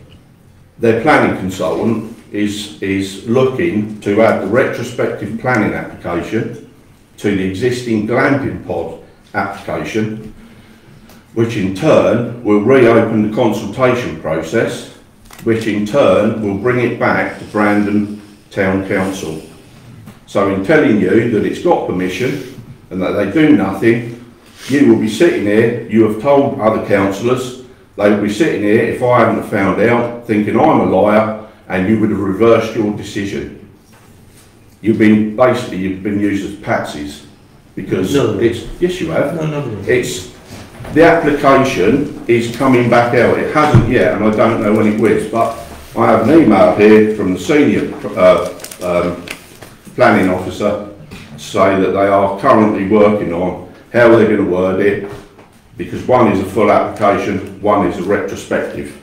their planning consultant is looking to add the retrospective planning application to the existing glamping pod application, which in turn will reopen the consultation process, which in turn will bring it back to Brandon Town Council. So in telling you that it's got permission and that they do nothing, you will be sitting here, you have told other councillors, they will be sitting here, if I hadn't found out, thinking I'm a liar, and you would have reversed your decision. You've been used as patsies, because yes you have. It's the application is coming back out. It hasn't yet, and I don't know when it will. But I have an email here from the senior planning officer to say that they are currently working on how they're going to word it, because one is a full application, one is a retrospective.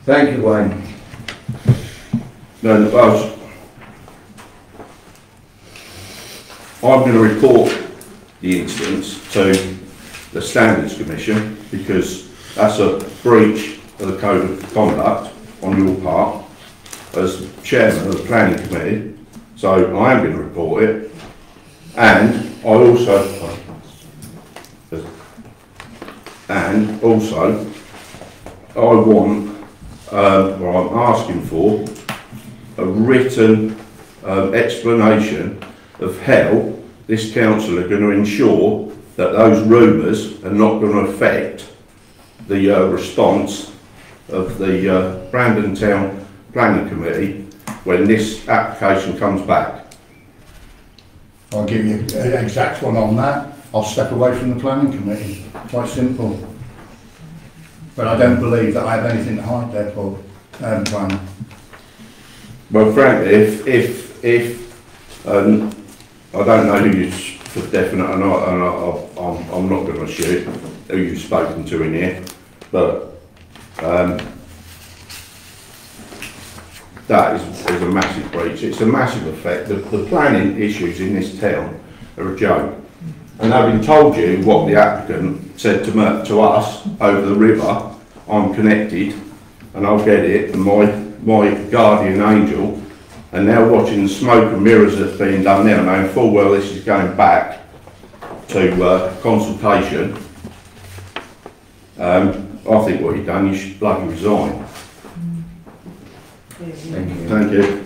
Thank you, Wayne. No, I'm going to report the incidents to the Standards Commission because that's a breach of the Code of Conduct on your part as chairman of the Planning Committee. So I am going to report it, and I also I want or I'm asking for a written explanation of how this council are going to ensure that those rumours are not going to affect the response of the Brandon Town Planning Committee when this application comes back. I'll give you an exact one on that. I'll step away from the Planning Committee. Quite simple. But I don't believe that I have anything to hide there, Paul. Brian. Well, frankly, if I don't know who you for definite, and I'm not going to assume who you've spoken to in here, but that is a massive breach. It's a massive effect. The planning issues in this town are a joke. And having told you what the applicant said to us over the river, I'm connected and I'll get it, and my guardian angel, and now watching the smoke and mirrors that's being done now, knowing full well this is going back to consultation, I think what you've done, you should bloody resign. Thank you. Thank you.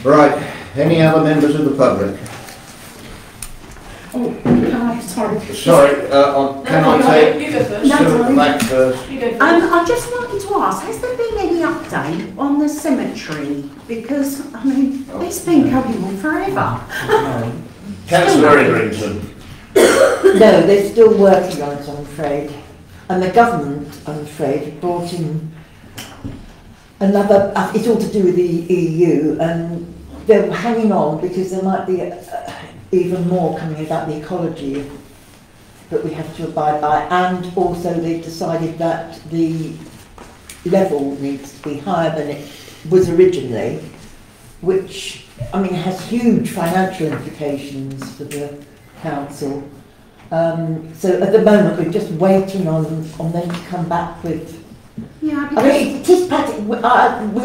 Right, any other members of the public? Oh, sorry. Sorry, can I take Stuart back first? I just wanted to ask, has there been any update on the cemetery? Because, I mean, it's been going on forever. Councillor Edrington. No, they're still working on it, I'm afraid. And the government, I'm afraid, brought in another, it's all to do with the EU, and they're hanging on because there might be even more coming about the ecology that we have to abide by, and also they've decided that the level needs to be higher than it was originally, which, I mean, has huge financial implications for the council. So at the moment we're just waiting on them to come back with. Yeah, I mean, it is practical. We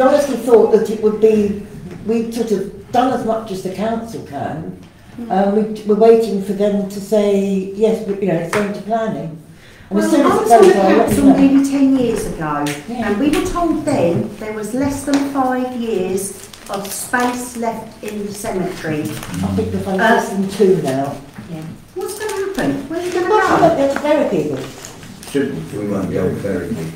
honestly thought that it would be, we sort of done as much as the council can. We're waiting for them to say yes, it's going to planning. And Well, I was on the council nearly 10 years ago, and we were told then there was less than 5 years of space left in the cemetery. I think we've only less than 2 now. Yeah. What's going to happen? Where are you going to Well, go? there's very people. We won't go very people.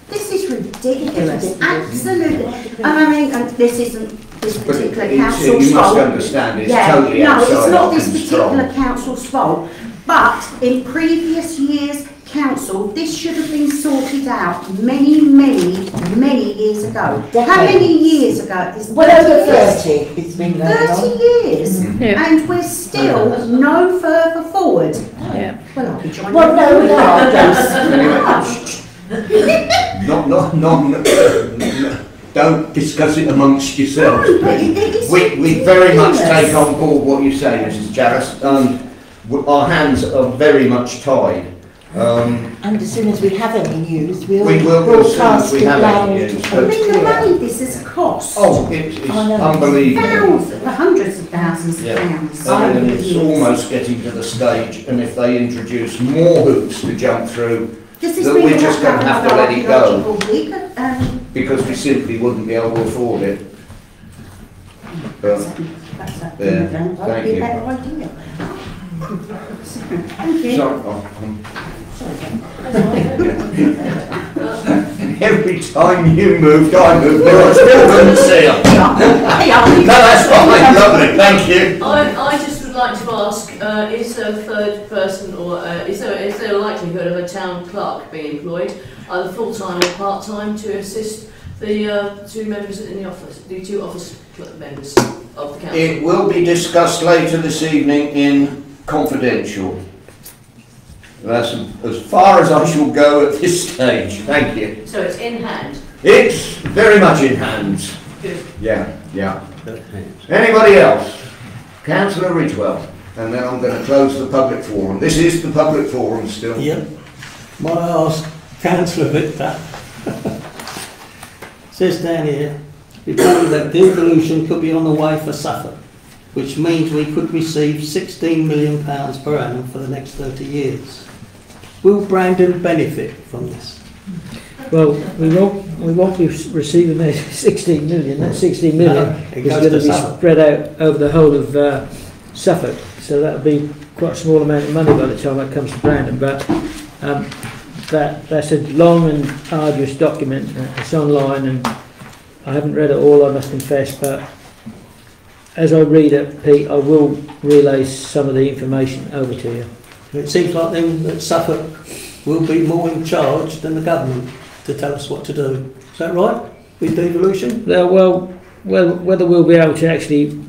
This is ridiculous, absolutely. And I mean, and this isn't this particular council's you must fault. understand, it's totally no, outside it's not our this control. particular council's fault. But in previous years' council, this should have been sorted out many years ago. How many years ago? It's Well, over 30. It's been going on. 30 years, and we're still no further forward. Yeah. Well, I'll be joining. Well, No, don't discuss it amongst yourselves, No, but please. it is We very much ridiculous. take on board what you say, Mrs. Jarvis. Our hands are very much tied. And as soon as we have any news, we'll We will broadcast as soon as we it have loud any news, and but- I mean, the clear. money this has cost. Oh, it's I know. unbelievable. Thousands, hundreds of thousands of pounds. And it's almost getting to the stage, and if they introduce more hoops to jump through, Does this that mean we're we just going to have to let it go, archaeological week? because we simply wouldn't be able to afford it. But, That's a Yeah, that'd thank be a you. better idea. Thank you. sorry, every time you moved, I moved, but I still couldn't see her. No, that's fine, lovely, thank you. I just would like to ask, is there a third person, or is there a likelihood of a town clerk being employed, either full-time or part-time, to assist the two members in the office, the two office members of the council? It will be discussed later this evening in confidential. That's as far as I shall go at this stage. Thank you. So it's in hand. It's very much in hands. Good. Yeah, yeah. Anybody else? Councillor Ridgewell. And then I'm going to close the public forum. This is the public forum still. Yep. Might I ask Councillor Victor? Says down here, reported that devolution could be on the way for Suffolk, which means we could receive £16 million per annum for the next 30 years. Will Brandon benefit from this? Well, we won't be receiving the 16 million. That 16 million it is goes going to to be Suffolk. spread out over the whole of Suffolk. So that'll be quite a small amount of money by the time it comes to Brandon. But that's a long and arduous document. It's online, and I haven't read it all, I must confess. But as I read it, Pete, I will relay some of the information over to you. It seems like then that Suffolk will be more in charge than the government to tell us what to do. Is that right? With devolution? Well, whether we'll be able to actually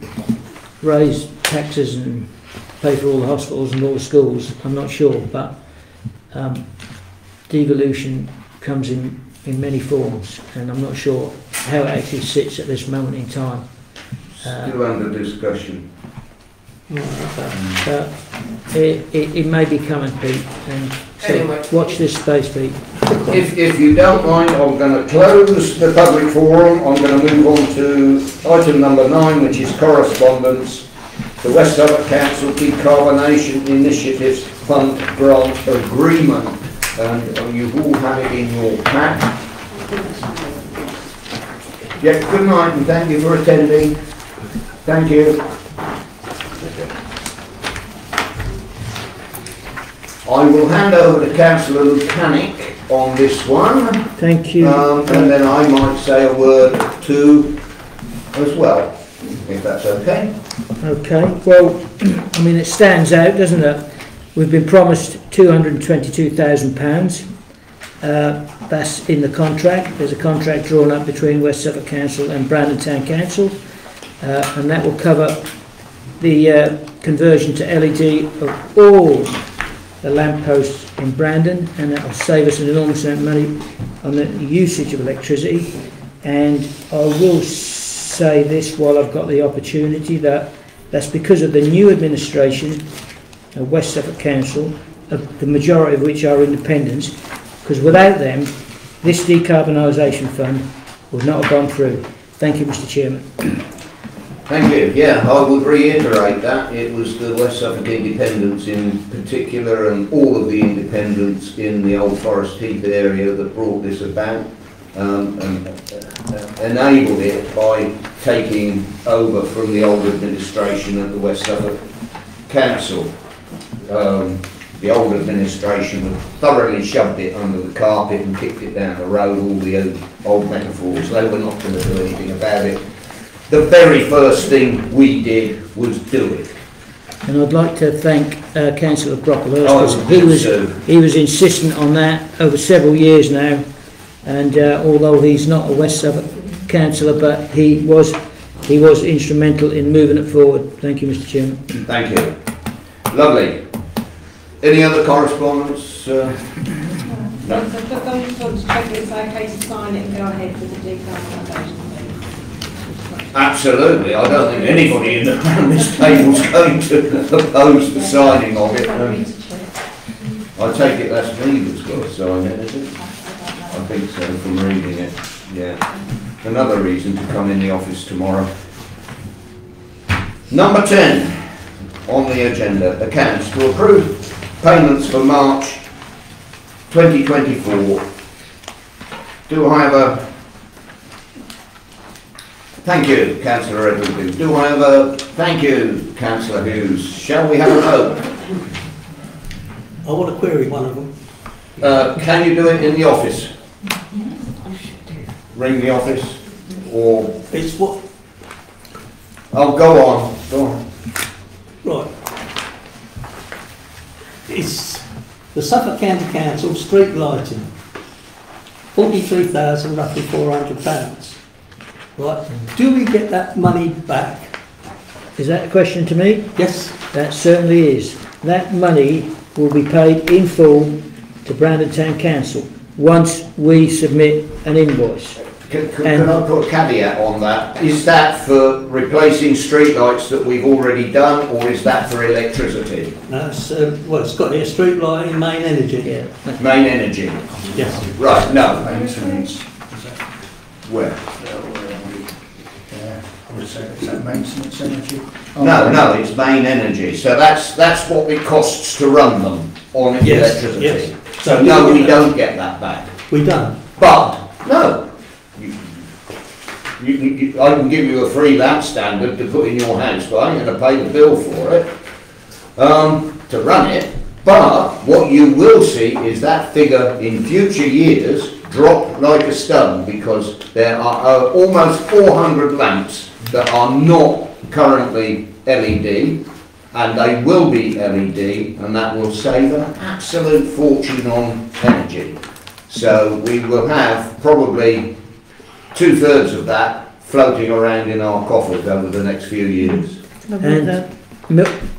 raise taxes and pay for all the hospitals and all the schools, I'm not sure. But devolution comes in many forms, and I'm not sure how it actually sits at this moment in time. Still under discussion. But it may be coming, Pete, and so Anyway. watch this space, Pete. If you don't mind, I'm going to close the public forum. I'm going to move on to item number 9, which is correspondence. The West Suffolk Council Decarbonisation Initiatives Fund Grant Agreement. And you all have it in your pack. Yeah, good night and thank you for attending. Thank you. I will hand over to Councillor Lucanik on this one. Thank you. And then I might say a word too as well, if that's okay. Okay, well, I mean, it stands out, doesn't it? We've been promised £222,000. That's in the contract. There's a contract drawn up between West Suffolk Council and Brandon Town Council, and that will cover the conversion to LED of all the lampposts in Brandon, and that will save us an enormous amount of money on the usage of electricity. And I will say this while I've got the opportunity, that's because of the new administration of West Suffolk Council, the majority of which are independents, because without them this decarbonisation fund would not have gone through. Thank you, Mr. Chairman. Thank you. Yeah, I would reiterate that. It was the West Suffolk Independents in particular, and all of the independents in the Old Forest Heath area that brought this about, and enabled it by taking over from the old administration at the West Suffolk Council. The old administration had thoroughly shoved it under the carpet and kicked it down the road, all the old metaphors. They were not going to do anything about it. The very first thing we did was do it. And I'd like to thank Councillor Brocklehurst, because he was insistent on that over several years now, and although he's not a West Suffolk councillor, but he was instrumental in moving it forward. Thank you, Mr. Chairman. Thank you. Lovely. Any other correspondence? No. But I just want to check it's okay to sign it and go ahead with the decarbonisation. Absolutely. I don't think anybody in this table is going to oppose the signing of it. I take it that's me that's got to sign it, is it? I think so from reading it. Yeah. Another reason to come in the office tomorrow. Number 10 on the agenda, accounts to approve payments for March 2024. Do I have a... Thank you, Councillor Edward. Do I have a... Thank you, Councillor Hughes. Shall we have a vote? I want to query one of them. Can you do it in the office? Ring the office? Or... It's what... Oh, go on. Go on. Right. It's the Suffolk County Council street lighting. 43,000, roughly £400. Right. Do we get that money back? Is that a question to me? Yes. That certainly is. That money will be paid in full to Brandon Town Council once we submit an invoice. Can I put a caveat on that? Is that for replacing streetlights that we've already done, or is that for electricity? No, well, it's got here street lighting, main energy. Yeah. Main energy? Yes. Right, no. Maintenance. Where? I would say, is that maintenance energy? No, it's main energy. So that's what it costs to run them on electricity. Yes. So no, we don't get that back. We don't. But, no. I can give you a free lamp standard to put in your house, but I ain't going to pay the bill for it to run it. But what you will see is that figure in future years drop like a stone, because there are almost 400 lamps that are not currently LED, and they will be LED, and that will save an absolute fortune on energy. So we will have probably 2/3 of that floating around in our coffers over the next few years. And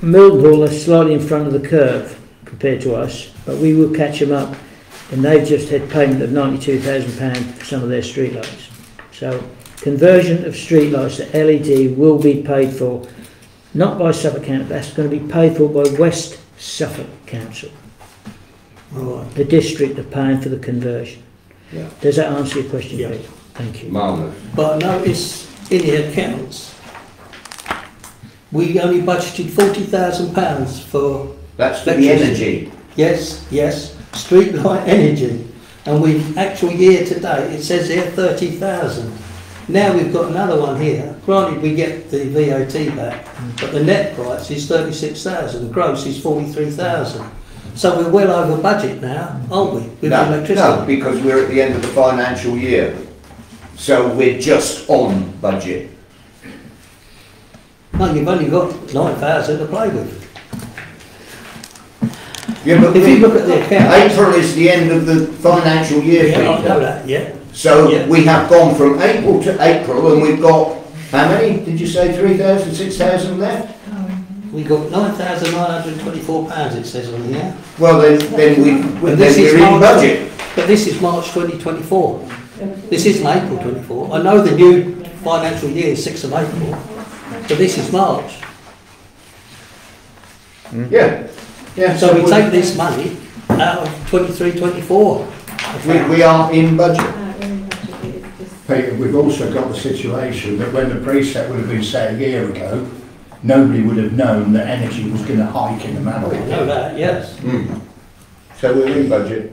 Millwall are slightly in front of the curve compared to us, but we will catch them up, and they've just had payment of £92,000 for some of their streetlights. So conversion of streetlights to LED will be paid for, not by Suffolk Council, that's going to be paid for by West Suffolk Council. Right. The district are paying for the conversion. Yeah. Does that answer your question, Yeah. Pete? Thank you. Marvellous. But I notice in the accounts, we only budgeted £40,000 for... That's for the energy. Yes, street light energy. And we actual year to date, it says here 30,000. Now we've got another one here. Granted, we get the VAT back, but the net price is 36,000. The gross is 43,000. So we're well over budget now, aren't we? With electricity. No, because we're at the end of the financial year. So we're just on budget. No, you've only got 9,000 to play with. Yeah, but if you look at the account, April is the end of the financial year, yeah, I Peter. know that, yeah. So we have gone from April to April, and we've got, how many? Did you say 3,000, 6,000 left? We got £9,924, it says on here. Well, then we're in budget. But this is March 2024. This isn't April 24. I know the new financial year is 6th of April, but this is March. Yeah. Yeah. So we take this money out of 23-24. We are in budget. Peter, we've also got the situation that when the preset would have been set a year ago, nobody would have known that energy was going to hike in the manner. I know that, yes. So we're in budget.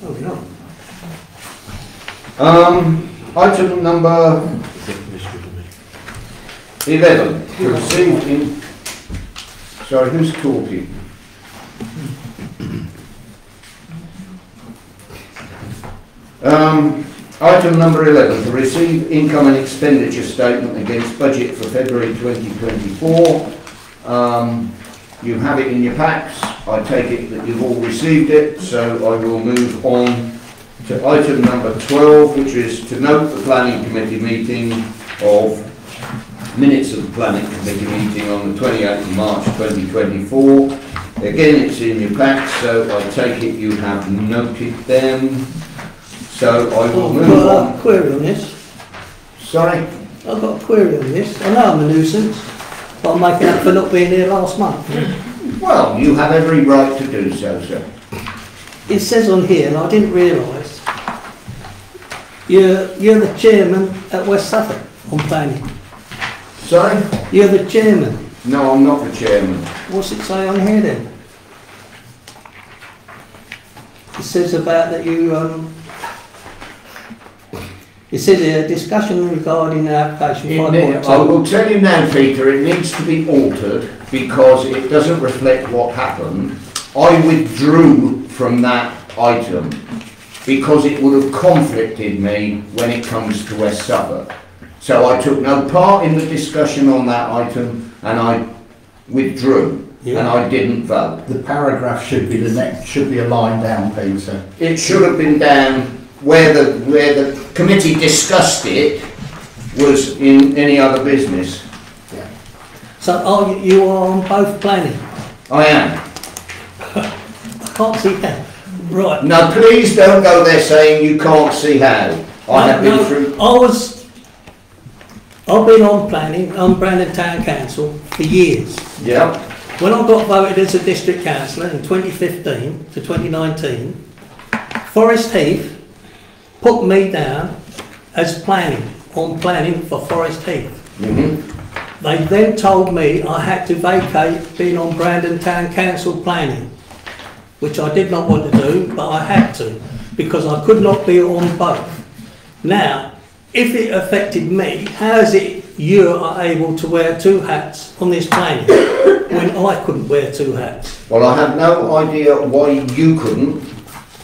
Oh, no. Item number 11. To receive in... Sorry, who's talking? Item number 11. To receive income and expenditure statement against budget for February 2024. You have it in your packs. I take it that you've all received it, so I will move on to item number 12, which is to note the planning committee meeting of minutes of the planning committee meeting on the 28th of March 2024. Again, it's in your pack, so I take it you have noted them. So I will move I've on. got a query on this. Sorry? I've got a query on this. I know I'm a nuisance, but I'm making up for not being here last month. Well, you have every right to do so, sir. It says on here, and I didn't realise, you're the chairman at West Suffolk on planning. Sorry? You're the chairman. No, I'm not the chairman. What's it say on here then? It says about that you, it says here, discussion regarding the application 5.2. I will tell you now, Peter, it needs to be altered because it doesn't reflect what happened. I withdrew from that item because it would have conflicted me when it comes to West Suffolk. So I took no part in the discussion on that item and I withdrew. Yeah. And I didn't vote. The paragraph should be should be a line down, Peter. It should have been down where the committee discussed it was in any other business. So you are on both planning? I am. Can't see how. Right. No, please don't go there saying you can't see how. I have been through... I've been on planning, on Brandon Town Council for years. Yeah. When I got voted as a district councillor in 2015 to 2019, Forest Heath put me down as on planning for Forest Heath. Mm-hmm. They then told me I had to vacate being on Brandon Town Council planning, which I did not want to do, but I had to, because I could not be on both. Now, if it affected me, how is it you are able to wear two hats on this planning when I couldn't wear two hats? Well, I have no idea why you couldn't.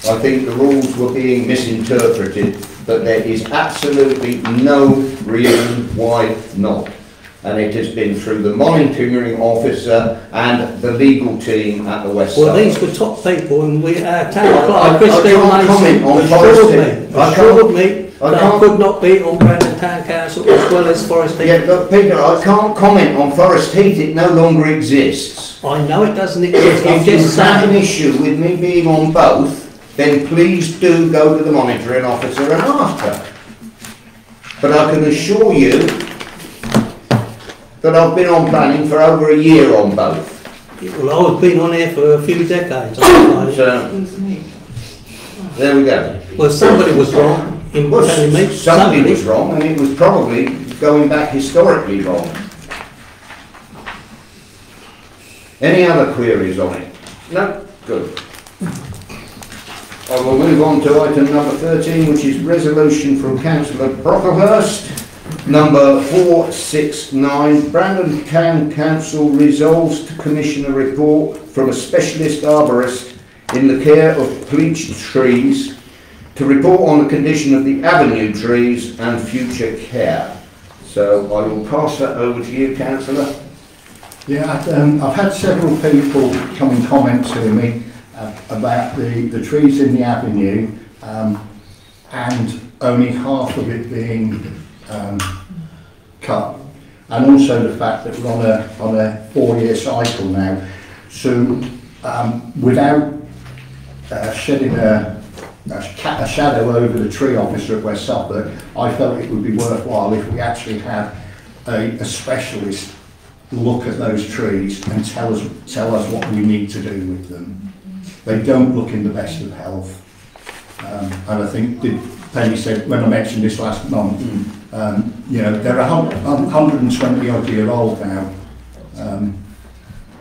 I think the rules were being misinterpreted, but there is absolutely no reason why not. And it has been through the monitoring officer and the legal team at the West Well, Side. these were top people, and we town clerk I Christine can't comment on assured me that I could not be on Brandon Town Council as well as Forest Heath. Yeah, but Peter, I can't comment on Forest Heath. It no longer exists. I know it doesn't exist. If you have an issue with me being on both, then please do go to the monitoring officer and ask her. But I can assure you that I've been on planning for over a year on both. Well, I've been on here for a few decades. So, there we go. Well, somebody was wrong in telling me. Somebody was wrong, and it was probably going back historically wrong. Any other queries on it? No? Good. I will move on to item number 13, which is resolution from Councillor Brocklehurst. Number 469, Brandon Town Council resolves to commission a report from a specialist arborist in the care of bleached trees to report on the condition of the avenue trees and future care. So I will pass that over to you, Councillor. Yeah, I've had several people come and comment to me about the trees in the avenue and only half of it being cut, and also the fact that we're on a 4-year cycle now. So without shedding a shadow over the tree officer at West Suffolk, I felt it would be worthwhile if we actually had a specialist look at those trees and tell us what we need to do with them. They don't look in the best of health, and I think Penny said when I mentioned this last month, you know, they're 120 odd year old now.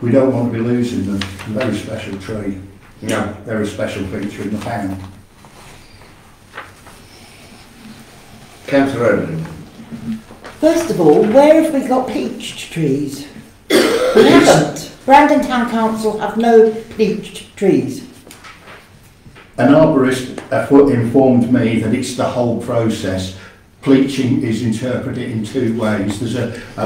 We don't want to be losing them. A very special tree. Yeah. Very special feature in the town. Councillor Owen. First of all, where have we got bleached trees? We haven't. Brandon Town Council have no bleached trees. An arborist informed me that it's the whole process. Bleaching is interpreted in two ways. There's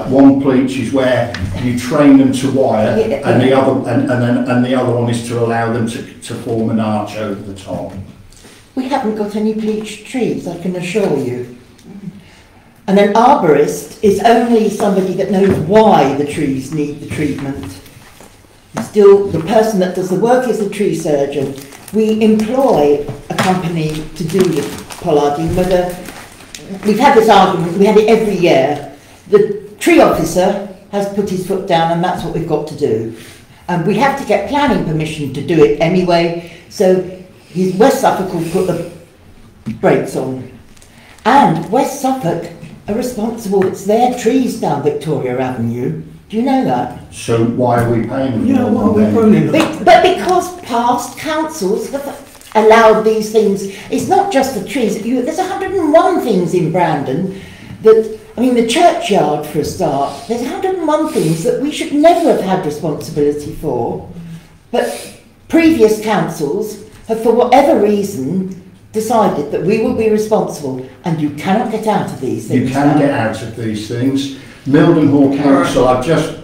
one bleach is where you train them to wire, and the other and the other one is to allow them to form an arch over the top. We haven't got any bleached trees, I can assure you. And an arborist is only somebody that knows why the trees need the treatment. Still, the person that does the work is the tree surgeon. We employ a company to do the pollarding. We've had this argument, we had it every year. The tree officer has put his foot down, and that's what we've got to do. And we have to get planning permission to do it anyway, so West Suffolk will put the brakes on. And West Suffolk are responsible, it's their trees down Victoria Avenue. Do you know that? So why are we paying them? Yeah, why are we paying them? But because past councils have allowed these things. It's not just the trees. There's 101 things in Brandon that, I mean, the churchyard for a start, there's 101 things that we should never have had responsibility for. But previous councils have, for whatever reason, decided that we will be responsible, and you cannot get out of these things. You can get out of these things. Mildenhall Council, I've just...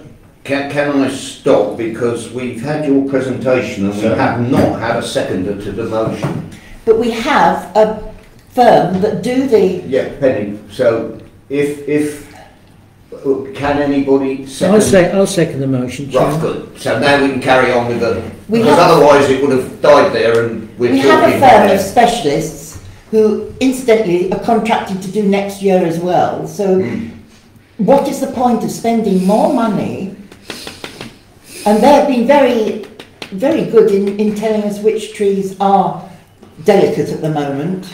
Can I stop, because we've had your presentation and we have not had a seconder to the motion. But we have a firm that do the... Yeah, Penny, so if can anybody second? I'll second the motion, Chair. Right, good. So now we can carry on with the Because otherwise it would have died there and we have a firm of specialists who incidentally are contracted to do next year as well. So what is the point of spending more money? And they've been very, very good in telling us which trees are delicate at the moment.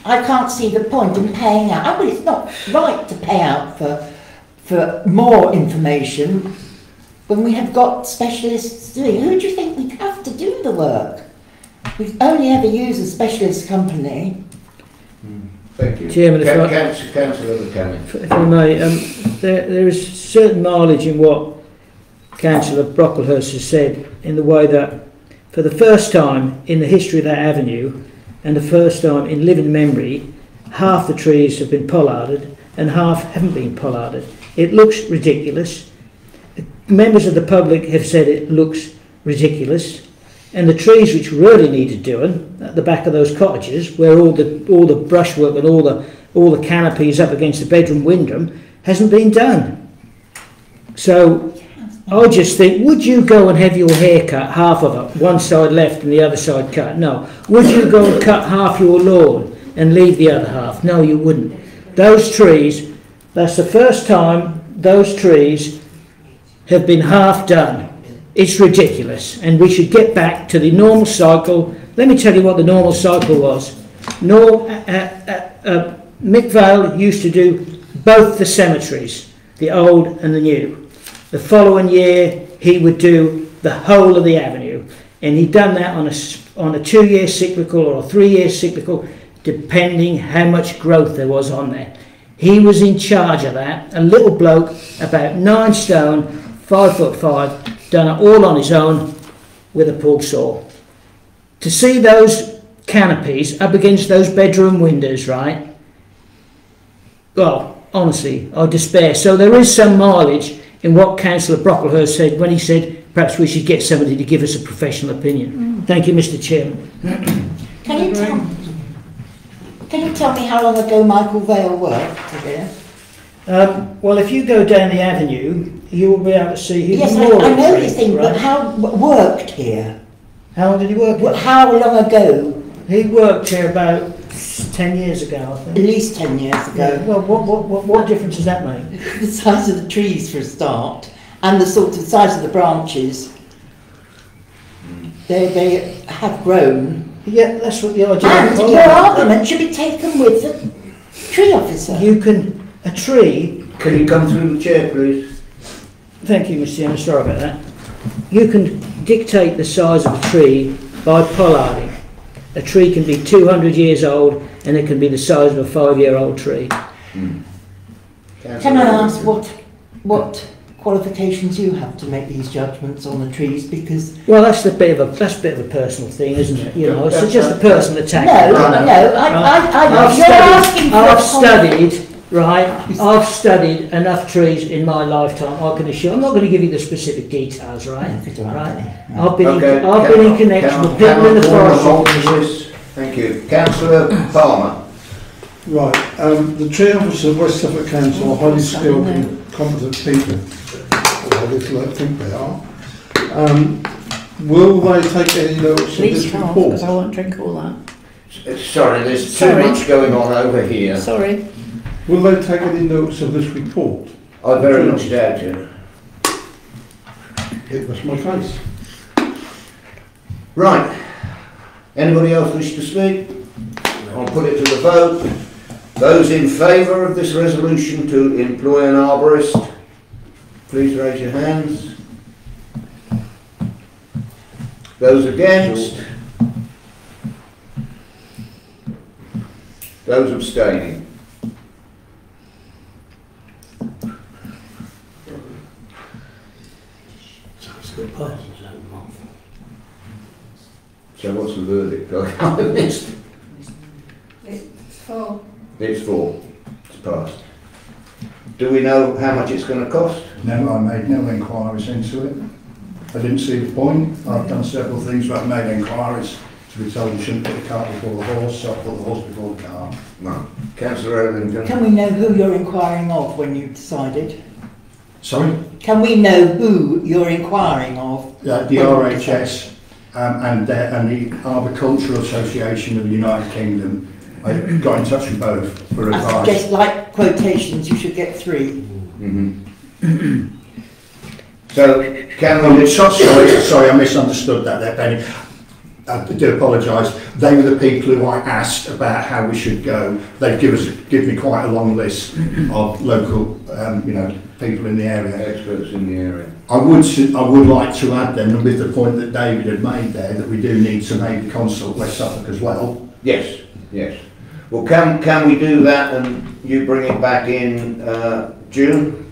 I can't see the point in paying out. Well, it's not right to pay out for more information when we have got specialists doing. Who do you think we have to do the work? We've only ever used a specialist company. Thank you. Chairman, Councillor Buchanan. If I may, there is certain mileage in what Councillor Brocklehurst has said, in the way that for the first time in the history of that avenue, and the first time in living memory, half the trees have been pollarded and half haven't been pollarded. It looks ridiculous. Members of the public have said it looks ridiculous, and the trees which really needed doing at the back of those cottages, where all the brushwork and all the canopies up against the bedroom window, hasn't been done. So I just think, would you go and have your hair cut, half of it, one side left and the other side cut? No. Would you go and cut half your lawn and leave the other half? No, you wouldn't. Those trees, that's the first time those trees have been half done. It's ridiculous, and we should get back to the normal cycle. Let me tell you what the normal cycle was. Mick Vale used to do both the cemeteries, the old and the new. The following year, he would do the whole of the avenue, and he'd done that on a 2-year cyclical or a 3-year cyclical, depending how much growth there was on there. He was in charge of that, a little bloke, about 9 stone, 5'5", done it all on his own with a pull saw. To see those canopies up against those bedroom windows, right? Well, honestly, I despair. So there is some mileage in what Councillor Brocklehurst said when he said perhaps we should get somebody to give us a professional opinion. Thank you, Mr. Chairman. Can you tell me how long ago Michael Vale worked here? Well, if you go down the avenue, you will be able to see his Yes, memorial I know tree, this thing, right? but how worked here? How long did he work here? How long ago? He worked here about 10 years ago, I think. At least 10 years ago. Yeah. Well, what difference does that make? The size of the trees for a start, and the sort of size of the branches. They have grown. Yeah, that's what the idea And of your argument should be taken with the tree officer. A tree... Can you come through the chair, please? Thank you, Mr. Chairman, sorry about that. You can dictate the size of a tree by pollarding. A tree can be 200 years old and it can be the size of a 5-year-old tree. Can I ask what qualifications you have to make these judgments on the trees? Because that's a bit of a personal thing, isn't it? You know, it's just a personal attack. I've studied enough trees in my lifetime. I can assure. I'm not going to give you the specific details, right? I've been in connection with people in the forest. Thank you, Councillor Palmer. Right, the tree officer of West Suffolk Council are highly skilled and competent people, or at least I think they are. Will they take any notes of this report? Because I won't drink all that. Sorry, there's too much going on over here. Sorry. Will they take any notes of this report? I very much doubt it. It was my case. Right. Anybody else wish to speak? I'll put it to the vote. Those in favour of this resolution to employ an arborist, please raise your hands. Those against? Those abstaining? So what's the verdict? I missed. It's 4. It's 4. It's passed. Do we know how much it's going to cost? No, I made no inquiries into it. I didn't see the point. I've done several things, but I've made inquiries to be told you shouldn't put the cart before the horse, so I put the horse before the cart. No. Councillor Erlington. Can we know who you're inquiring of when you decided? Sorry? Can we know who you're inquiring of? The RHS and the Arboricultural Association of the United Kingdom. I got in touch with both for I advice. suggest, like quotations, you should get 3. So, can we... Sorry, I misunderstood that there, Penny. I do apologise. They were the people who I asked about how we should go. They've give me quite a long list of local, people in the area. Experts in the area. I would like to add then, with the point that David had made there, that we do need to maybe consult West Suffolk as well. Yes, yes. Well, can we do that and you bring it back in June?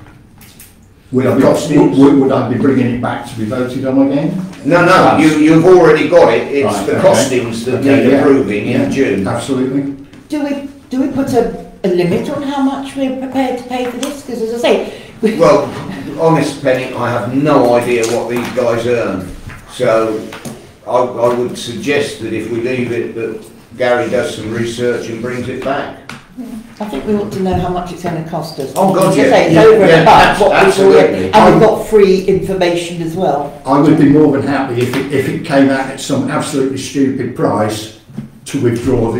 Would I be bringing it back to be voted on again? No, you've already got it. It's Right, the okay. costings that need approving in June. Absolutely. Do we put a limit on how much we're prepared to pay for this? Because as I say... Well, honest Penny, I have no idea what these guys earn. So I would suggest that if we leave it, that Gary does some research and brings it back. I think we ought to know how much it's going to cost us. Oh, God, As I yeah. say, it's Yeah, over yeah, and above what we've absolutely. already... And we've got free information as well. I would be more than happy if it came out at some absolutely stupid price to withdraw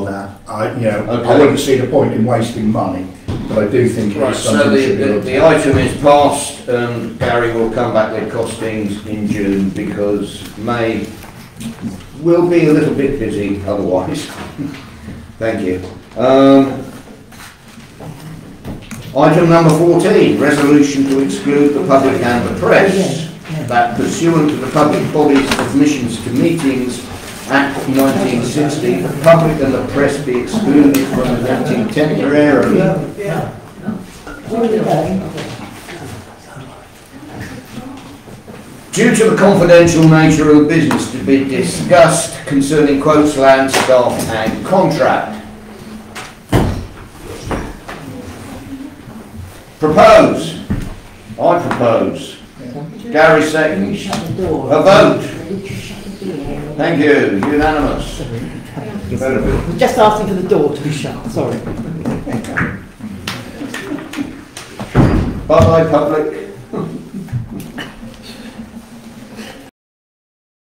that. I wouldn't see the point in wasting money, but I do think Right, it's so something that should be looked the at. item is passed and Gary will come back with costings in June because May will be a little bit busy otherwise. Thank you. Item number 14, resolution to exclude the public and the press. That pursuant to the Public Bodies Admissions to Meetings Act 1960, the public and the press be excluded from attending temporarily. Due to the confidential nature of the business to be discussed concerning quotes, land, staff and contract. Propose. I propose. Gary seconds. A vote. Thank you. Unanimous. We're just asking for the door to be shut, sorry. Bye-bye, public.